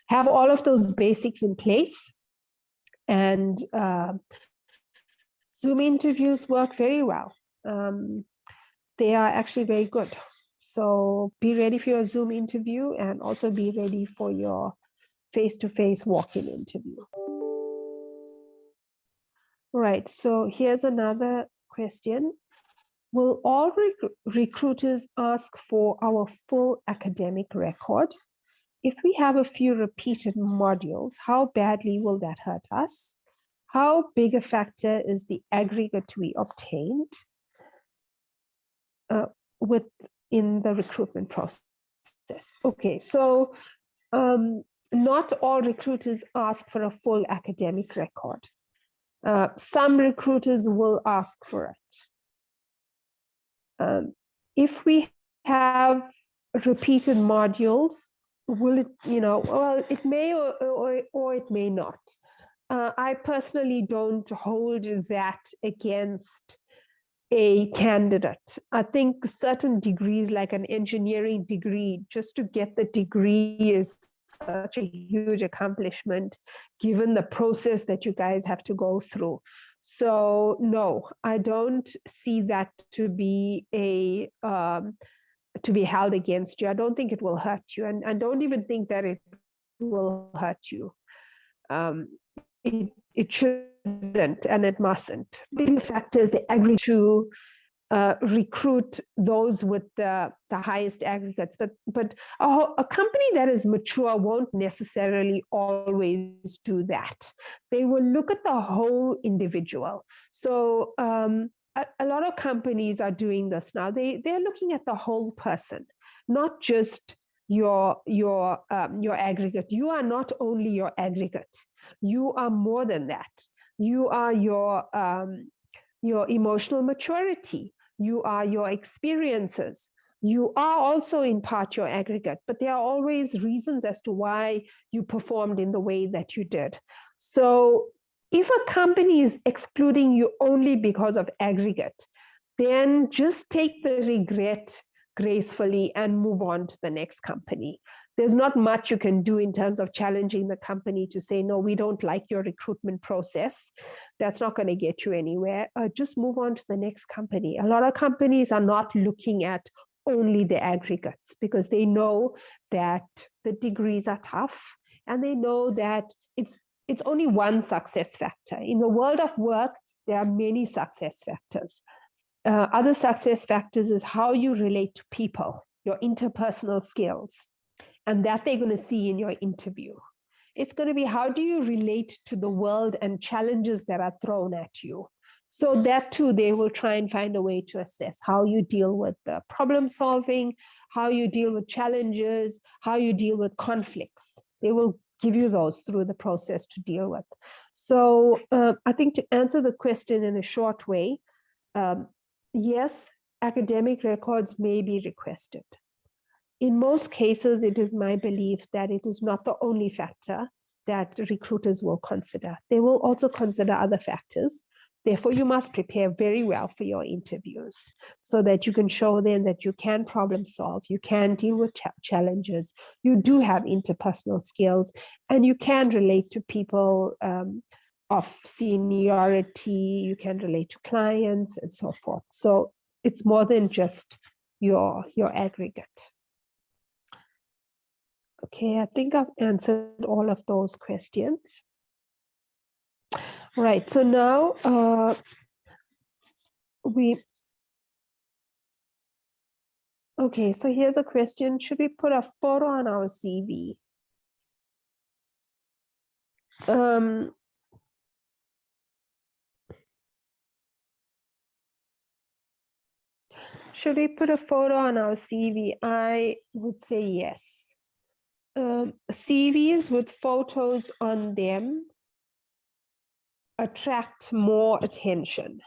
A: Have all of those basics in place, and Zoom interviews work very well. They are actually very good. So be ready for your Zoom interview and also be ready for your face-to-face walk-in interview. Right, so here's another question. Will all recruiters ask for our full academic record? If we have a few repeated modules, how badly will that hurt us? How big a factor is the aggregate we obtained within the recruitment process? Okay, so not all recruiters ask for a full academic record. Some recruiters will ask for it. If we have repeated modules, will it, well, it may or it may not. I personally don't hold that against a candidate. I think certain degrees, like an engineering degree, just to get the degree is such a huge accomplishment, given the process that you guys have to go through. So no, I don't see that to be to be held against you. I don't think it will hurt you, and I don't even think that it will hurt you. It shouldn't, and it mustn't. Big factors, they agree to recruit those with the highest aggregates, but a company that is mature won't necessarily always do that. They will look at the whole individual. So a lot of companies are doing this now. They're looking at the whole person, not just your aggregate. You are not only your aggregate. You are more than that. You are your emotional maturity. You are your experiences. You are also in part your aggregate, but there are always reasons as to why you performed in the way that you did. So if a company is excluding you only because of aggregate, then just take the regret gracefully and move on to the next company. There's not much you can do in terms of challenging the company to say, no, we don't like your recruitment process. That's not going to get you anywhere. Just move on to the next company. A lot of companies are not looking at only the aggregates because they know that the degrees are tough, and they know that it's only one success factor. In the world of work, there are many success factors. Other success factors is how you relate to people, your interpersonal skills, and that they're going to see in your interview. It's going to be how do you relate to the world and challenges that are thrown at you. So that too, they will try and find a way to assess how you deal with the problem solving, how you deal with challenges, how you deal with conflicts. They will give you those through the process to deal with. So I think to answer the question in a short way, yes, academic records may be requested. In most cases, it is my belief that it is not the only factor that recruiters will consider. They will also consider other factors. Therefore, you must prepare very well for your interviews so that you can show them that you can problem solve, you can deal with challenges, you do have interpersonal skills, and you can relate to people of seniority, you can relate to clients and so forth. So it's more than just your aggregate. Okay, I think I've answered all of those questions. Right, so now okay, so here's a question. Should we put a photo on our CV? Should we put a photo on our CV? I would say yes. CVs with photos on them attract more attention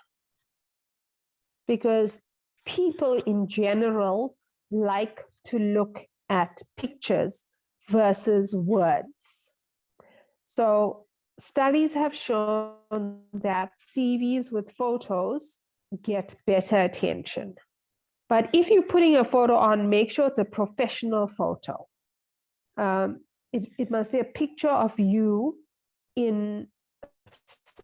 A: because people in general like to look at pictures versus words. So studies have shown that CVs with photos get better attention. But if you're putting a photo on, make sure it's a professional photo. It must be a picture of you in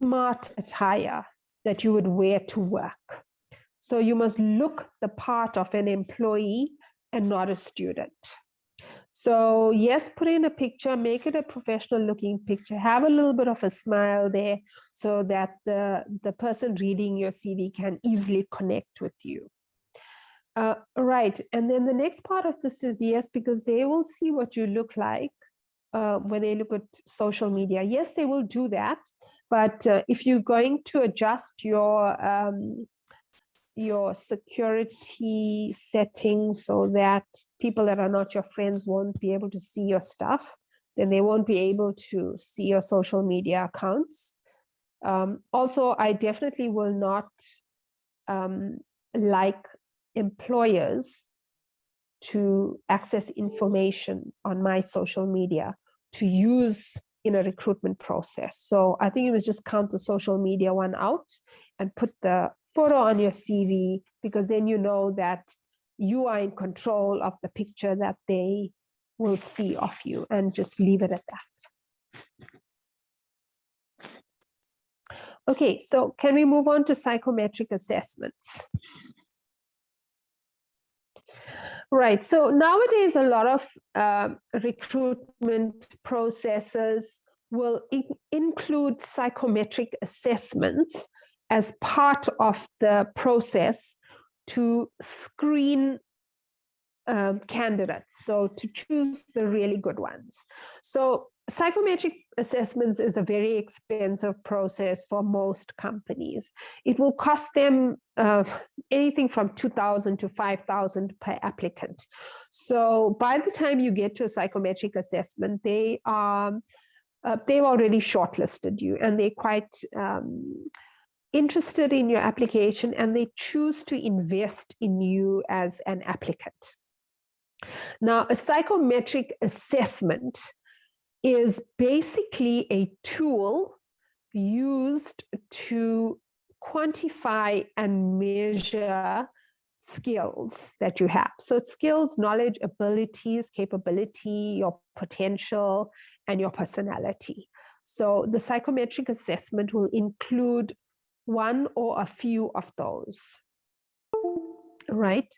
A: smart attire that you would wear to work. So you must look the part of an employee and not a student. So yes, put in a picture, make it a professional looking picture, have a little bit of a smile there so that the person reading your CV can easily connect with you. Right, and then the next part of this is yes, because they will see what you look like when they look at social media. Yes, they will do that, but if you're going to adjust your security settings so that people that are not your friends won't be able to see your stuff, then they won't be able to see your social media accounts. Also, I definitely will not like employers to access information on my social media to use in a recruitment process. So I think it was just count the social media one out and put the photo on your CV, because then you know that you are in control of the picture that they will see of you, and just leave it at that. Okay, so can we move on to psychometric assessments? Right. So nowadays, a lot of recruitment processes will include psychometric assessments as part of the process to screen candidates, so to choose the really good ones. So psychometric assessments is a very expensive process for most companies. It will cost them anything from 2,000 to 5,000 per applicant. So by the time you get to a psychometric assessment, they've already shortlisted you, and they're quite interested in your application, and they choose to invest in you as an applicant. Now, a psychometric assessment is basically a tool used to quantify and measure skills that you have. So it's skills, knowledge, abilities, capability, your potential, and your personality. So the psychometric assessment will include one or a few of those, right?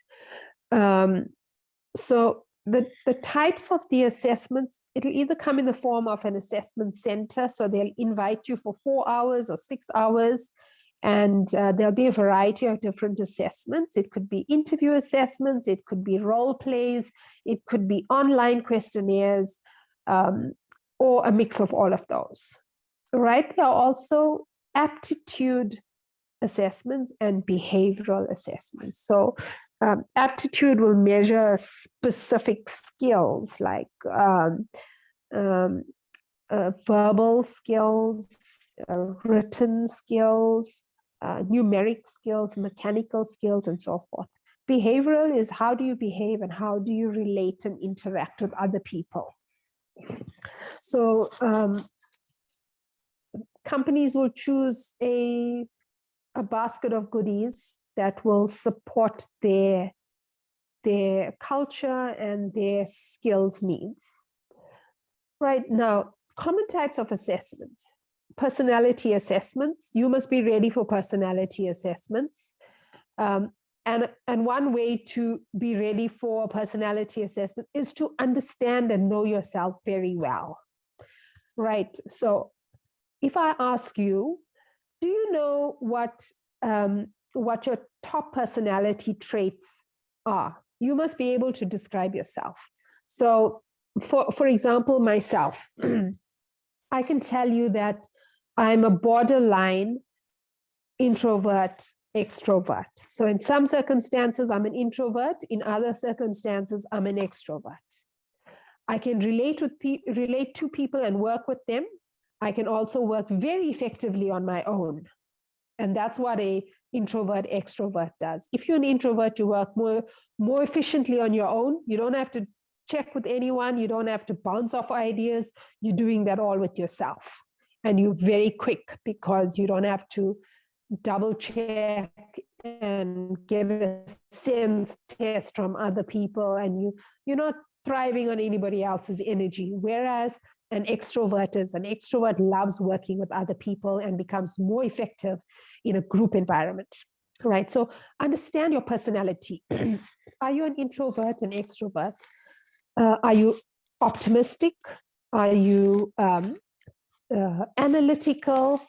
A: So the types of the assessments, it'll either come in the form of an assessment center, so they'll invite you for 4 hours or 6 hours, and there'll be a variety of different assessments. It could be interview assessments, it could be role plays, it could be online questionnaires, or a mix of all of those, right? There are also aptitude assessments and behavioral assessments. So aptitude will measure specific skills like verbal skills, written skills, numeric skills, mechanical skills, and so forth. Behavioral is how do you behave and how do you relate and interact with other people. So companies will choose a basket of goodies that will support their culture and their skills needs. Right now, common types of assessments. Personality assessments. You must be ready for personality assessments. And one way to be ready for personality assessment is to understand and know yourself very well. Right. So if I ask you, do you know what your top personality traits are? You must be able to describe yourself. So for example, myself, I can tell you that I'm a borderline introvert, extrovert. So in some circumstances, I'm an introvert. In other circumstances, I'm an extrovert. I can relate to people and work with them. I can also work very effectively on my own. And that's what a introvert extrovert does. If you're an introvert, you work more efficiently on your own. You don't have to check with anyone. You don't have to bounce off ideas. You're doing that all with yourself. And you're very quick because you don't have to double check and get a sense test from other people. And you're not thriving on anybody else's energy. Whereas an extrovert loves working with other people and becomes more effective in a group environment, right? So understand your personality. Are you an introvert, an extrovert? Are you optimistic? Are you analytical?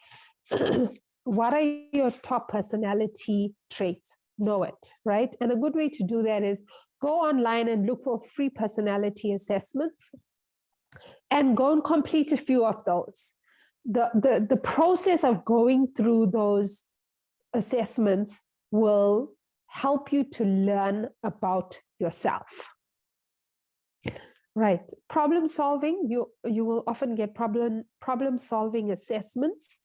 A: What are your top personality traits? Know it, right? And a good way to do that is go online and look for free personality assessments and go and complete a few of those. The process of going through those assessments will help you to learn about yourself. Right. Problem solving, you will often get problem solving assessments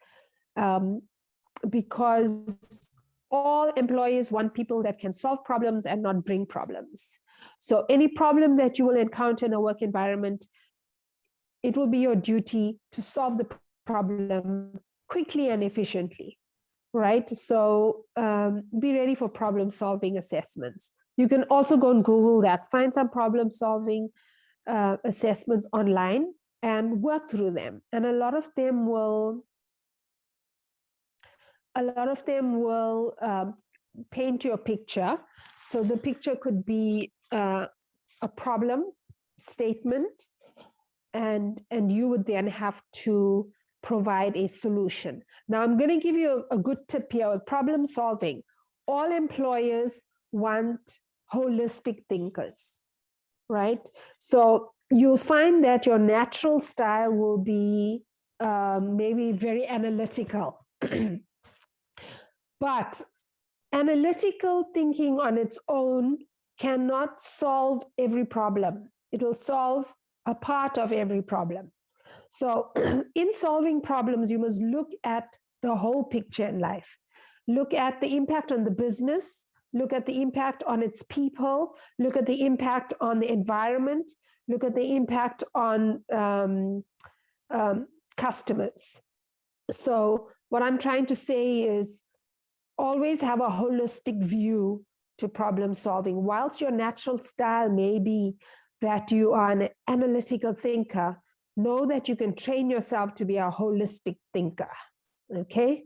A: because all employees want people that can solve problems and not bring problems. So any problem that you will encounter in a work environment, it will be your duty to solve the problem quickly and efficiently, right? So be ready for problem solving assessments. You can also go and Google that, find some problem solving assessments online and work through them. And a lot of them will paint you a picture. So the picture could be a problem statement, and you would then have to provide a solution. Now, I'm going to give you a good tip here with problem solving. All employers want holistic thinkers, right? So you'll find that your natural style will be maybe very analytical. But analytical thinking on its own cannot solve every problem. It will solve a part of every problem. So in solving problems, you must look at the whole picture in life. Look at the impact on the business, look at the impact on its people, look at the impact on the environment, look at the impact on customers. So what I'm trying to say is always have a holistic view to problem solving. Whilst your natural style may be that you are an analytical thinker, know that you can train yourself to be a holistic thinker, okay?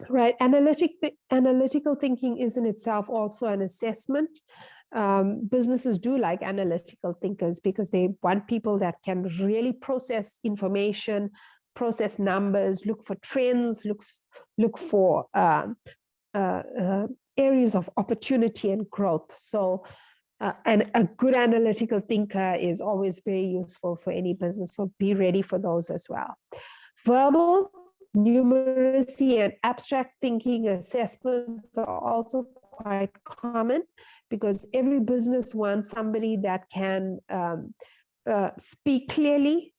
A: Right, analytical thinking is in itself also an assessment. Businesses do like analytical thinkers because they want people that can really process information, process numbers, look for trends, look for areas of opportunity and growth. So, and a good analytical thinker is always very useful for any business. So be ready for those as well. Verbal, numeracy, and abstract thinking assessments are also quite common because every business wants somebody that can speak clearly,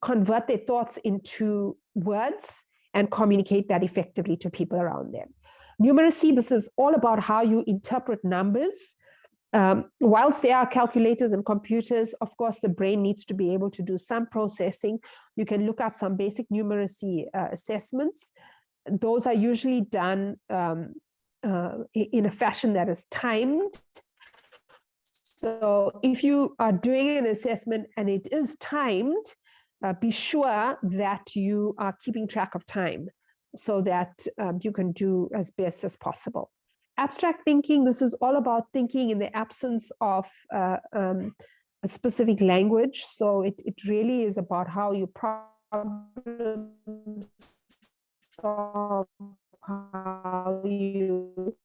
A: convert their thoughts into words, and communicate that effectively to people around them. Numeracy, this is all about how you interpret numbers. Whilst there are calculators and computers, of course, the brain needs to be able to do some processing. You can look up some basic numeracy assessments. Those are usually done in a fashion that is timed. So if you are doing an assessment and it is timed, be sure that you are keeping track of time so that you can do as best as possible. Abstract thinking, this is all about thinking in the absence of a specific language. So it really is about how you problem solve, how you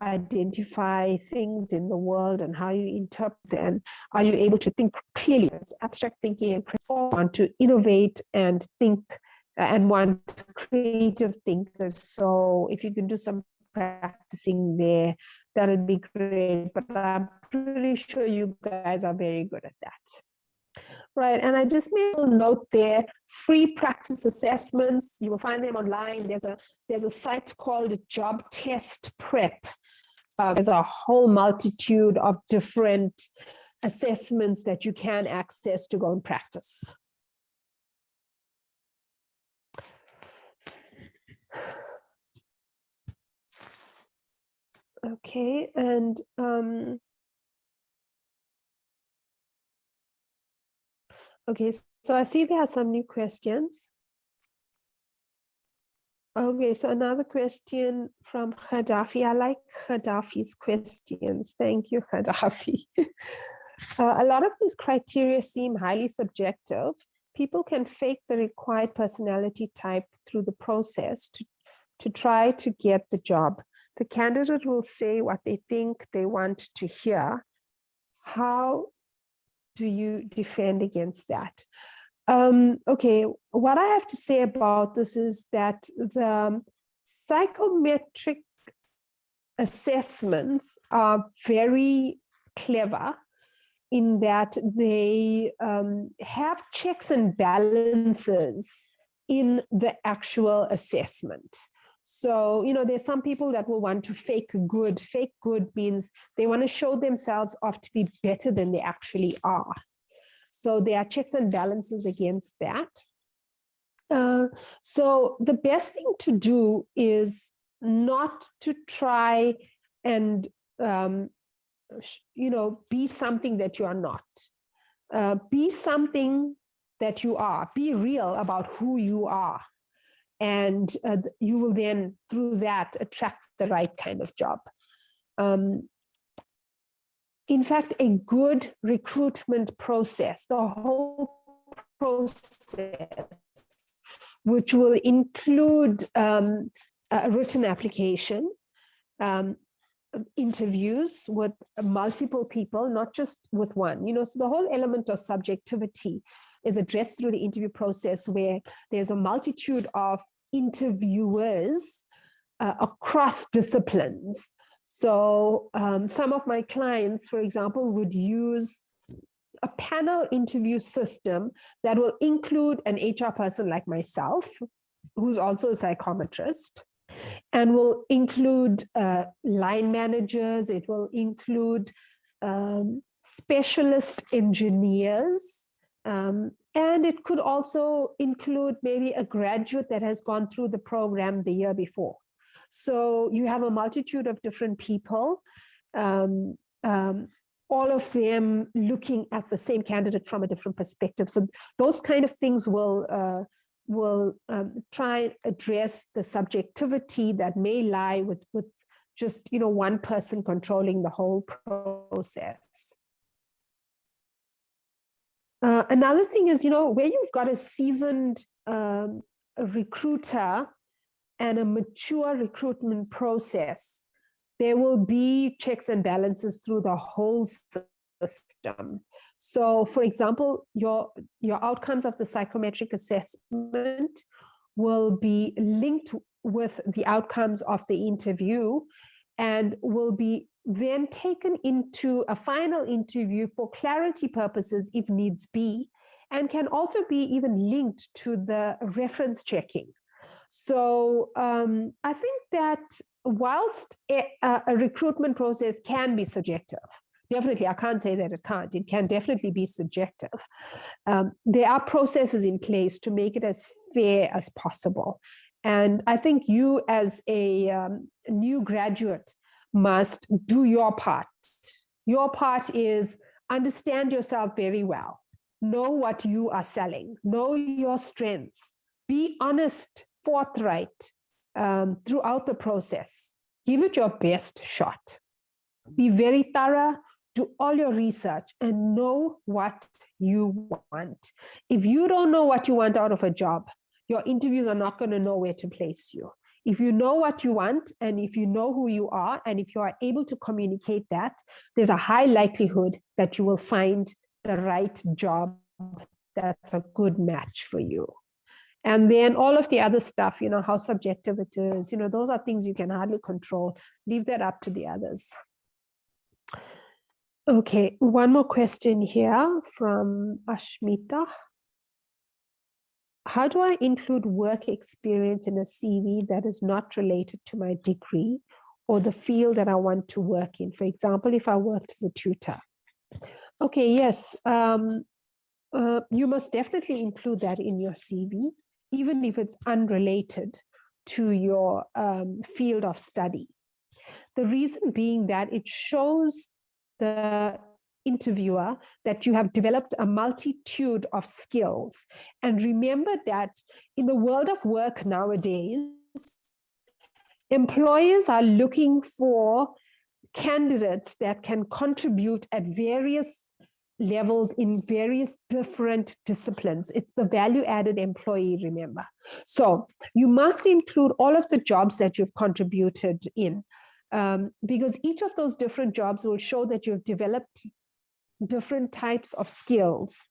A: identify things in the world and how you interpret and are you able to think clearly. Abstract thinking and want to innovate and think and want creative thinkers. So if you can do some practicing there, that would be great. But I'm pretty sure you guys are very good at that. Right, and I just made a note there, free practice assessments, you will find them online. There's a site called Job Test Prep. There's a whole multitude of different assessments that you can access to go and practice. Okay, and okay, so I see there are some new questions. Okay, so another question from Khadafi. I like Khadafi's questions. Thank you, Khadafi. A lot of these criteria seem highly subjective. People can fake the required personality type through the process to try to get the job. The candidate will say what they think they want to hear. How do you defend against that? Okay, what I have to say about this is that the psychometric assessments are very clever in that they have checks and balances in the actual assessment. So, you know, there's some people that will want to fake good. Fake good means they want to show themselves off to be better than they actually are. So there are checks and balances against that. So the best thing to do is not to try and, you know, be something that you are not. Be something that you are. Be real about who you are. And you will then, through that, attract the right kind of job. in fact, a good recruitment process, the whole process, which will include a written application, interviews with multiple people, not just with one. So the whole element of subjectivity is addressed through the interview process, where there's a multitude of interviewers across disciplines. So some of my clients, for example, would use a panel interview system that will include an HR person like myself, who's also a psychometrist, and will include line managers. It will include specialist engineers, and it could also include maybe a graduate that has gone through the program the year before. So you have a multitude of different people, all of them looking at the same candidate from a different perspective. So those kind of things will try and address the subjectivity that may lie with just one person controlling the whole process. Another thing is, where you've got a seasoned recruiter and a mature recruitment process, there will be checks and balances through the whole system. So, for example, your outcomes of the psychometric assessment will be linked with the outcomes of the interview and will be then taken into a final interview for clarity purposes if needs be, and can also be even linked to the reference checking. So I think that whilst a recruitment process can be subjective, definitely, I can't say that it can't. It can definitely be subjective. There are processes in place to make it as fair as possible. And I think you as a new graduate must do your part. Your part is understand yourself very well. Know what you are selling. Know your strengths. Be honest, forthright throughout the process. Give it your best shot. Be very thorough. Do all your research and know what you want. If you don't know what you want out of a job, your interviews are not going to know where to place you. If you know what you want, and if you know who you are, and if you are able to communicate that, there's a high likelihood that you will find the right job that's a good match for you. And then all of the other stuff, how subjective it is, those are things you can hardly control. Leave that up to the others. Okay, one more question here from Ashmita. How do I include work experience in a CV that is not related to my degree or the field that I want to work in? For example, if I worked as a tutor. Okay, yes, you must definitely include that in your CV, even if it's unrelated to your field of study. The reason being that it shows the interviewer that you have developed a multitude of skills. And remember that in the world of work nowadays, employers are looking for candidates that can contribute at various levels in various different disciplines. It's the value-added employee, remember. So you must include all of the jobs that you've contributed in, because each of those different jobs will show that you've developed different types of skills,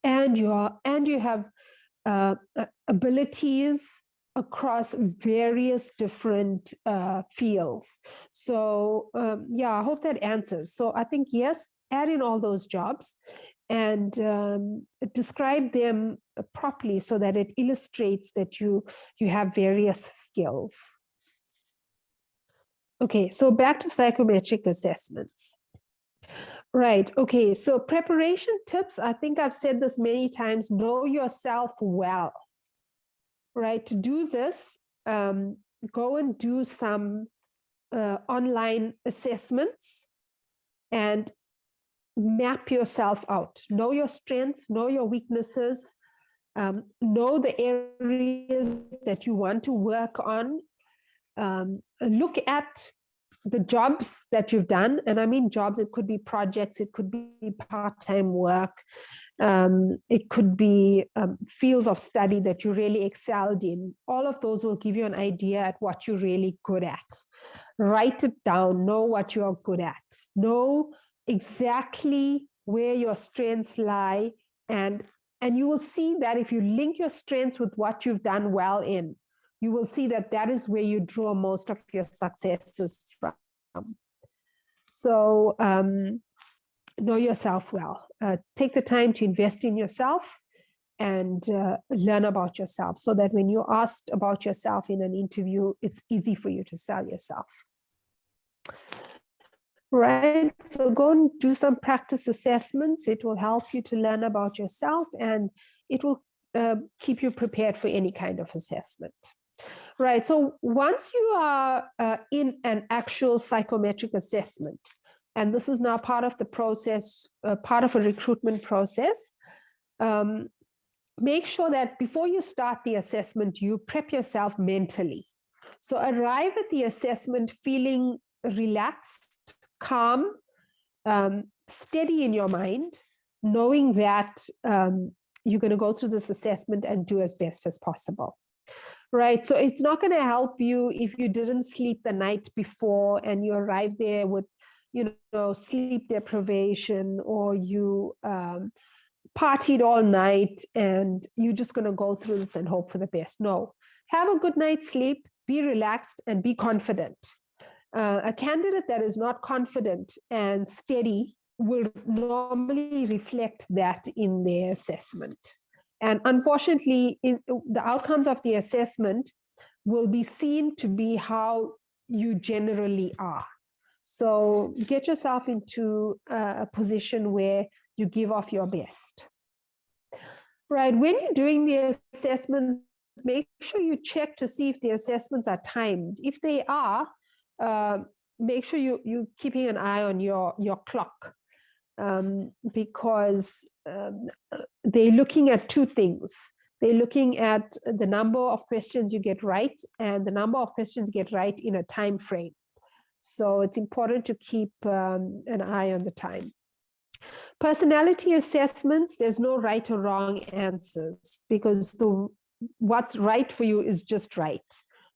A: and you have abilities across various different fields. So yeah, I hope that answers. So I think, yes, add in all those jobs and describe them properly so that it illustrates that you have various skills. Okay, so back to psychometric assessments. Right, okay, so preparation tips, I think I've said this many times, know yourself well, right? To do this, go and do some online assessments and map yourself out. Know your strengths, know your weaknesses, know the areas that you want to work on. Look at the jobs that you've done, and I mean jobs, it could be projects, it could be part-time work, it could be fields of study that you really excelled in. All of those will give you an idea at what you're really good at. Write it down, know what you're good at, know exactly where your strengths lie, and you will see that if you link your strengths with what you've done well in, you will see that that is where you draw most of your successes from. So know yourself well. Take the time to invest in yourself and learn about yourself so that when you're asked about yourself in an interview, it's easy for you to sell yourself. Right, so go and do some practice assessments. It will help you to learn about yourself, and it will keep you prepared for any kind of assessment. Right, so once you are in an actual psychometric assessment, and this is now part of the process, part of a recruitment process, make sure that before you start the assessment, you prep yourself mentally. So arrive at the assessment feeling relaxed, calm, steady in your mind, knowing that you're going to go through this assessment and do as best as possible. Right, so it's not going to help you if you didn't sleep the night before and you arrive there with, sleep deprivation, or you partied all night and you're just going to go through this and hope for the best. No, have a good night's sleep, be relaxed, and be confident. A candidate that is not confident and steady will normally reflect that in their assessment. And unfortunately, the outcomes of the assessment will be seen to be how you generally are. So get yourself into a position where you give off your best. Right, when you're doing the assessments, make sure you check to see if the assessments are timed. If they are, make sure you're keeping an eye on your clock, because they're looking at two things. They're looking at the number of questions you get right and the number of questions you get right in a time frame. So it's important to keep an eye on the time. Personality assessments, there's no right or wrong answers, because what's right for you is just right.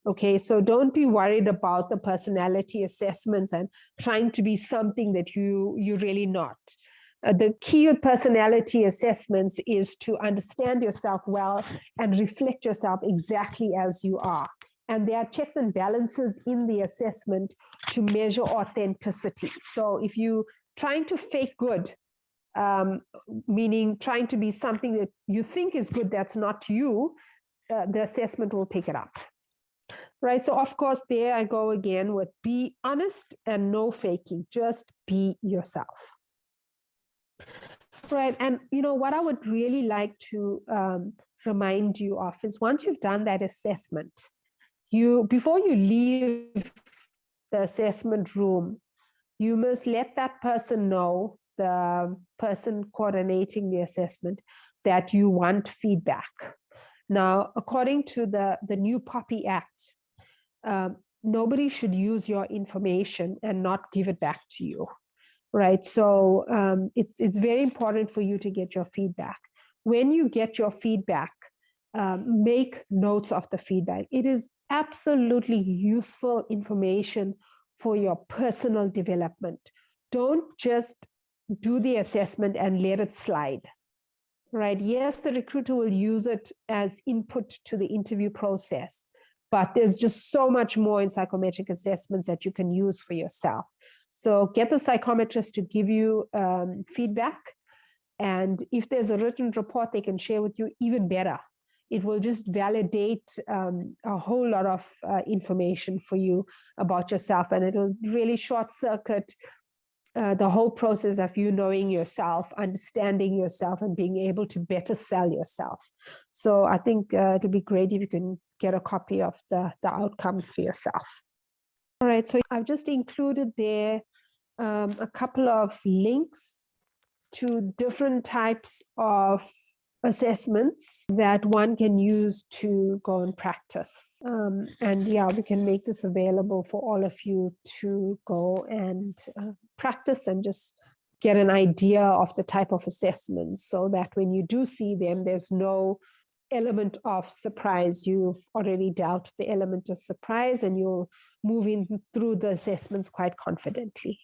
A: Okay, so don't be worried about the personality assessments and trying to be something that you're really not. The key with personality assessments is to understand yourself well and reflect yourself exactly as you are. And there are checks and balances in the assessment to measure authenticity. So if you're trying to fake good, meaning trying to be something that you think is good that's not you, the assessment will pick it up. Right, so of course, there I go again with be honest and no faking, just be yourself. Right, and what I would really like to remind you of is once you've done that assessment, before you leave the assessment room, you must let that person know, the person coordinating the assessment, that you want feedback. Now, according to the new POPI Act, nobody should use your information and not give it back to you, right? So it's very important for you to get your feedback. When you get your feedback, make notes of the feedback. It is absolutely useful information for your personal development. Don't just do the assessment and let it slide, right? Yes, the recruiter will use it as input to the interview process, but there's just so much more in psychometric assessments that you can use for yourself. So get the psychometrist to give you feedback. And if there's a written report they can share with you, even better. It will just validate a whole lot of information for you about yourself, and it'll really short circuit the whole process of you knowing yourself, understanding yourself, and being able to better sell yourself. So I think it'll be great if you can get a copy of the outcomes for yourself. All right, so I've just included there a couple of links to different types of assessments that one can use to go and practice. And yeah, we can make this available for all of you to go and practice and just get an idea of the type of assessments, so that when you do see them, there's no element of surprise. You've already dealt with the element of surprise and you'll move in through the assessments quite confidently.